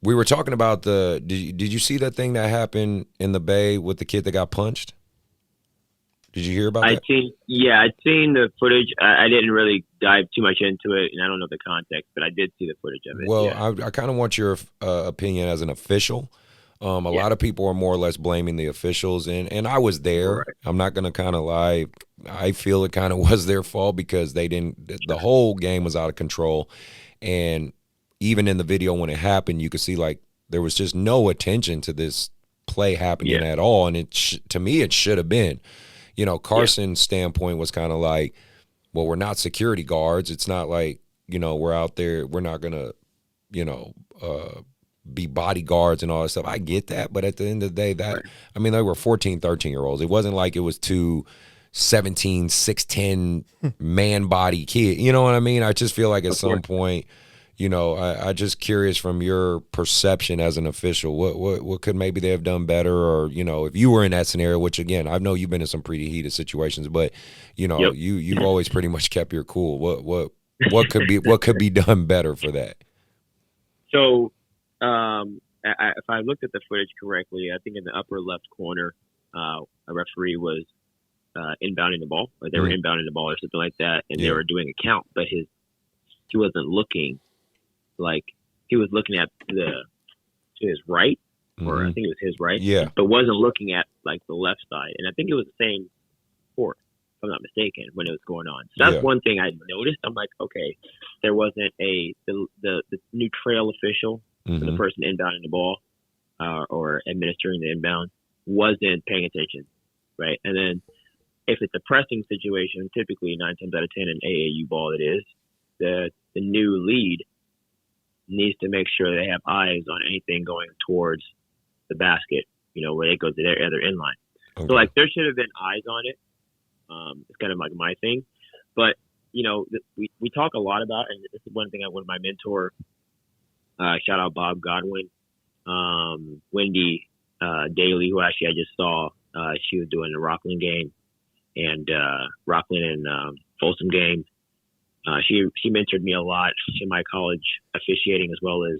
We were talking about did you see that thing that happened in the Bay with the kid that got punched? Did you hear about that? I'd seen the footage. I didn't really dive too much into it, and I don't know the context, but I did see the footage of it. Well, yeah. I kind of want your opinion as an official. A lot of people are more or less blaming the officials, and I was there. Right. I'm not going to kind of lie. I feel it kind of was their fault because the whole game was out of control, and even in the video when it happened, you could see like there was just no attention to this play happening at all, and to me it should have been. Carson's standpoint was kind of like, well, we're not security guards. It's not like, we're out there. We're not going to, be bodyguards and all that stuff. I get that. But at the end of the day, they were 14, 13-year-olds. It wasn't like it was two 17, 6'10" man body kid. You know what I mean? I just feel like at some point, I just curious from your perception as an official, what could maybe they have done better, or if you were in that scenario, which again I know you've been in some pretty heated situations, but you've always pretty much kept your cool. What could be done better for that? So, if I looked at the footage correctly, I think in the upper left corner, a referee was inbounding the ball, or they were inbounding the ball or something like that, and they were doing a count, but he wasn't looking. Like, he was looking at to his right, or I think it was his right, but wasn't looking at like the left side. And I think it was the same court, if I'm not mistaken, when it was going on. So that's one thing I noticed. I'm like, okay, there wasn't the new trail official, for the person inbounding the ball or administering the inbound, wasn't paying attention, right? And then if it's a pressing situation, typically 9 times out of 10 in AAU ball it is, the new lead needs to make sure they have eyes on anything going towards the basket, where it goes to their other inline. Okay. So, like, there should have been eyes on it. It's kind of like my thing. But, we talk a lot about, and this is one thing one of my mentor, shout out Bob Godwin, Wendy Daly, who actually I just saw, she was doing the Rockland game and Rockland and Folsom game. She mentored me a lot in my college officiating, as well as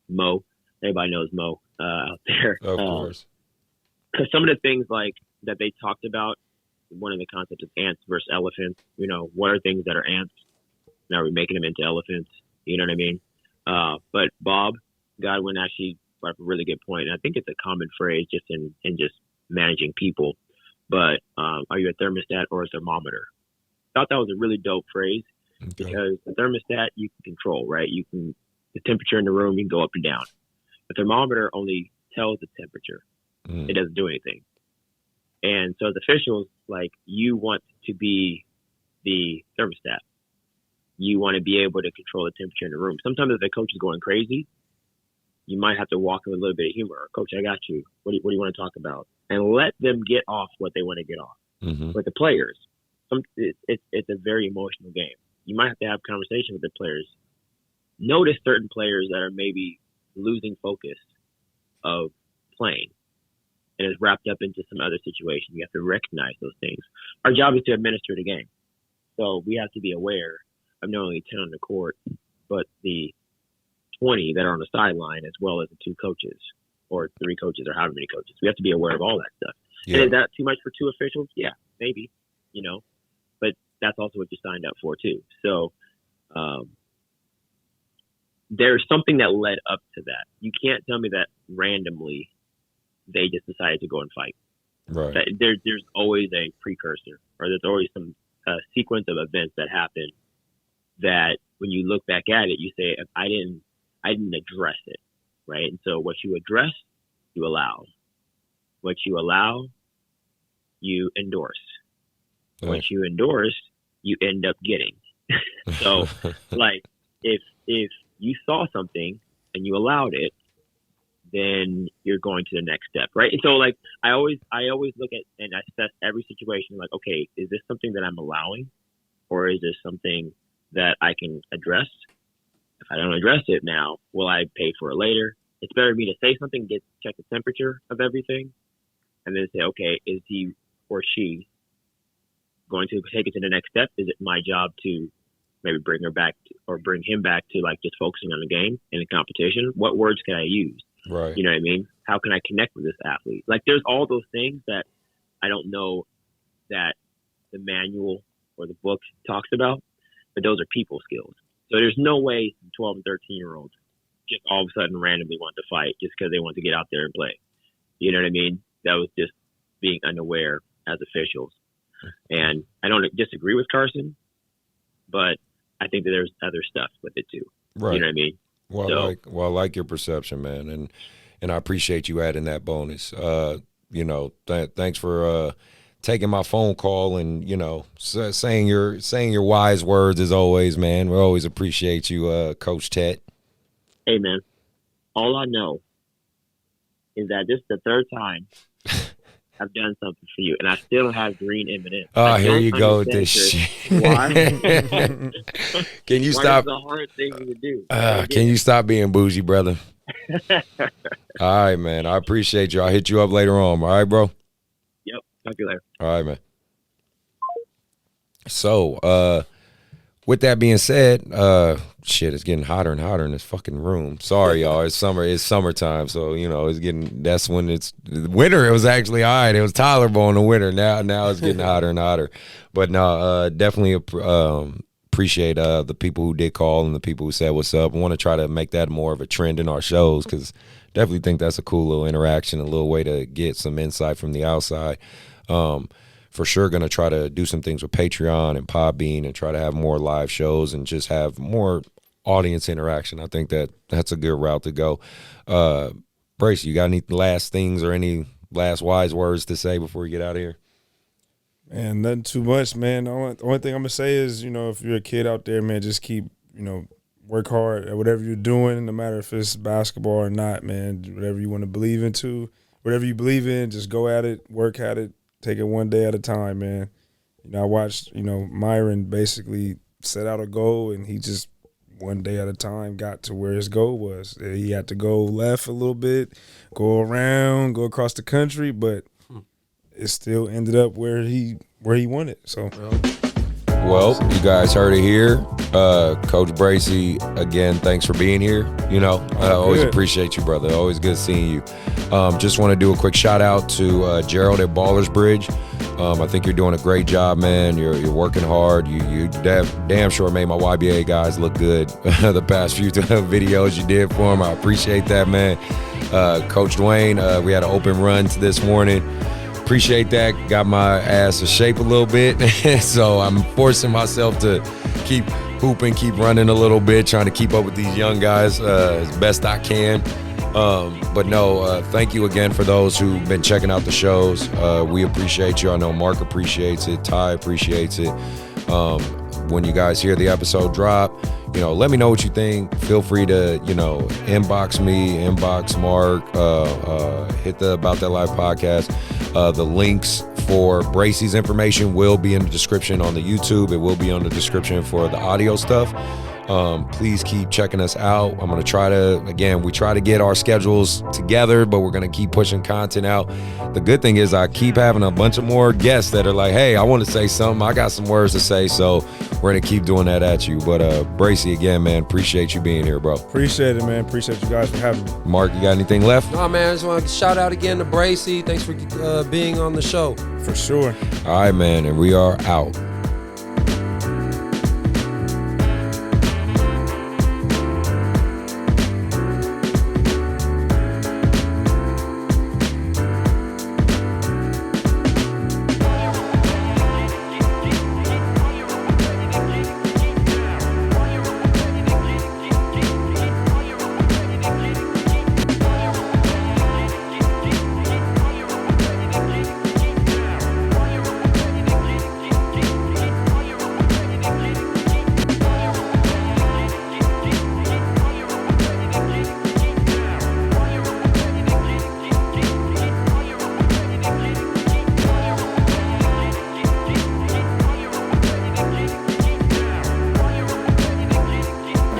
Mo. Everybody knows Mo out there. Of course. Because some of the things like that they talked about one of the concepts is ants versus elephants. You know, what are things that are ants? Now we're making them into elephants. You know what I mean? But Bob Godwin actually brought up a really good point, and I think it's a common phrase just in just managing people. But are you a thermostat or a thermometer? I thought that was a really dope phrase because the thermostat you can control, right? You can the temperature in the room, you can go up and down. The thermometer only tells the temperature. It doesn't do anything. And so as officials, like, you want to be the thermostat. You want to be able to control the temperature in the room. Sometimes if the coach is going crazy, you might have to walk in with a little bit of humor. Coach, I got you. What do you want to talk about? And let them get off what they want to get off. With the players, it's a very emotional game. You might have to have a conversation with the players. Notice certain players that are maybe losing focus of playing and is wrapped up into some other situation. You have to recognize those things. Our job is to administer the game. So we have to be aware of not only 10 on the court, but the 20 that are on the sideline, as well as the 2 coaches or 3 coaches or however many coaches. We have to be aware of all that stuff. Yeah. And is that too much for 2 officials? Yeah, maybe, you know, but that's also what you signed up for too. So there's something that led up to that. You can't tell me that randomly they just decided to go and fight. Right. There's always a precursor, or there's always some sequence of events that happen that when you look back at it, you say, I didn't address it, right? And so what you address, you allow. What you allow, you endorse. Right. What you endorse, you end up getting. So, like, if you saw something and you allowed it, then you're going to the next step, right? And so, like, I always look at and assess every situation like, okay, is this something that I'm allowing, or is this something that I can address? If I don't address it now, will I pay for it later? It's better for me to say something, check the temperature of everything, and then say, okay, is he or she going to take it to the next step? Is it my job to maybe bring her back or bring him back to, like, just focusing on the game and the competition? What words can I use? Right. You know what I mean? How can I connect with this athlete? Like, there's all those things that I don't know that the manual or the book talks about, but those are people skills. So there's no way 12 and 13-year-olds just all of a sudden randomly want to fight just because they want to get out there and play. You know what I mean? That was just being unaware as officials. And I don't disagree with Carson, but I think that there's other stuff with it too. Right. You know what I mean? Well, I like your perception, man, and I appreciate you adding that bonus. You know, thanks for taking my phone call and, you know, saying your wise words as always, man. We always appreciate you, Coach Tet. Hey, man, all I know is that this is the 3rd time I've done something for you, and I still have green M&Ms. Oh, here you go with this shit. Why? Can you Why stop? is it a hard thing to do? Can you stop being bougie, brother? All right, man. I appreciate you. I'll hit you up later on. All right, bro? Yep. Talk to you later. All right, man. So, with that being said, shit, it's getting hotter and hotter in this fucking room. Sorry, y'all. It's summertime, so, you know, that's when it's winter. It was actually all right. It was tolerable in the winter. Now it's getting hotter and hotter. But no, definitely appreciate the people who did call and the people who said what's up. I want to try to make that more of a trend in our shows, because definitely think that's a cool little interaction, a little way to get some insight from the outside. For sure going to try to do some things with Patreon and Podbean and try to have more live shows and just have more audience interaction. I think that's a good route to go. Bracey, you got any last things or any last wise words to say before we get out of here? Man, nothing too much, man. The only thing I'm going to say is, you know, if you're a kid out there, man, just keep, you know, work hard at whatever you're doing, no matter if it's basketball or not, man. Whatever you want to believe into, whatever you believe in, just go at it, work at it. Take it one day at a time, man. You know, I watched, you know, Myron basically set out a goal, and he just one day at a time got to where his goal was. He had to go left a little bit, go around, go across the country, but it still ended up where he wanted. So, well, you guys heard it here. Coach Bracey, again, thanks for being here. You know, I always appreciate you, brother. Always good seeing you. Just want to do a quick shout out to Gerald at Ballers Bridge. I think you're doing a great job, man. You're working hard. You damn sure made my YBA guys look good the past few videos you did for them. I appreciate that, man. Coach Dwayne, we had an open run this morning. Appreciate that. Got my ass in shape a little bit. So I'm forcing myself to keep hooping, keep running a little bit, trying to keep up with these young guys as best I can. But no, thank you again for those who've been checking out the shows. We appreciate you. I know Mark appreciates it. Ty appreciates it. When you guys hear the episode drop, let me know what you think. Feel free to, inbox me, inbox Mark, hit the Bout That Life podcast. The links for Bracey's information will be in the description on the YouTube. It will be on the description for the audio stuff. Please keep checking us out. I'm going to try to get our schedules together, but we're going to keep pushing content out. The good thing is I keep having a bunch of more guests that are like, hey, I want to say something. I got some words to say. So we're going to keep doing that at you. But Bracey, again, man, appreciate you being here, bro. Appreciate it, man. Appreciate you guys for having me. Mark, you got anything left? No, man, I just want to shout out again to Bracey. Thanks for being on the show. For sure. All right, man, and we are out.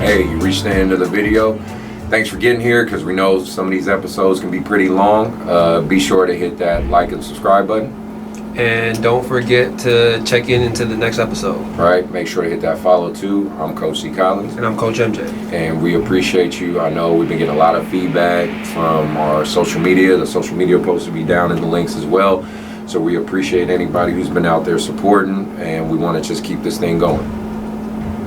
Hey, you reached the end of the video. Thanks for getting here, because we know some of these episodes can be pretty long. Be sure to hit that like and subscribe button. And don't forget to check into the next episode. All right, make sure to hit that follow too. I'm Coach C. Collins. And I'm Coach MJ. And we appreciate you. I know we've been getting a lot of feedback from our social media. The social media posts will be down in the links as well. So we appreciate anybody who's been out there supporting, and we want to just keep this thing going.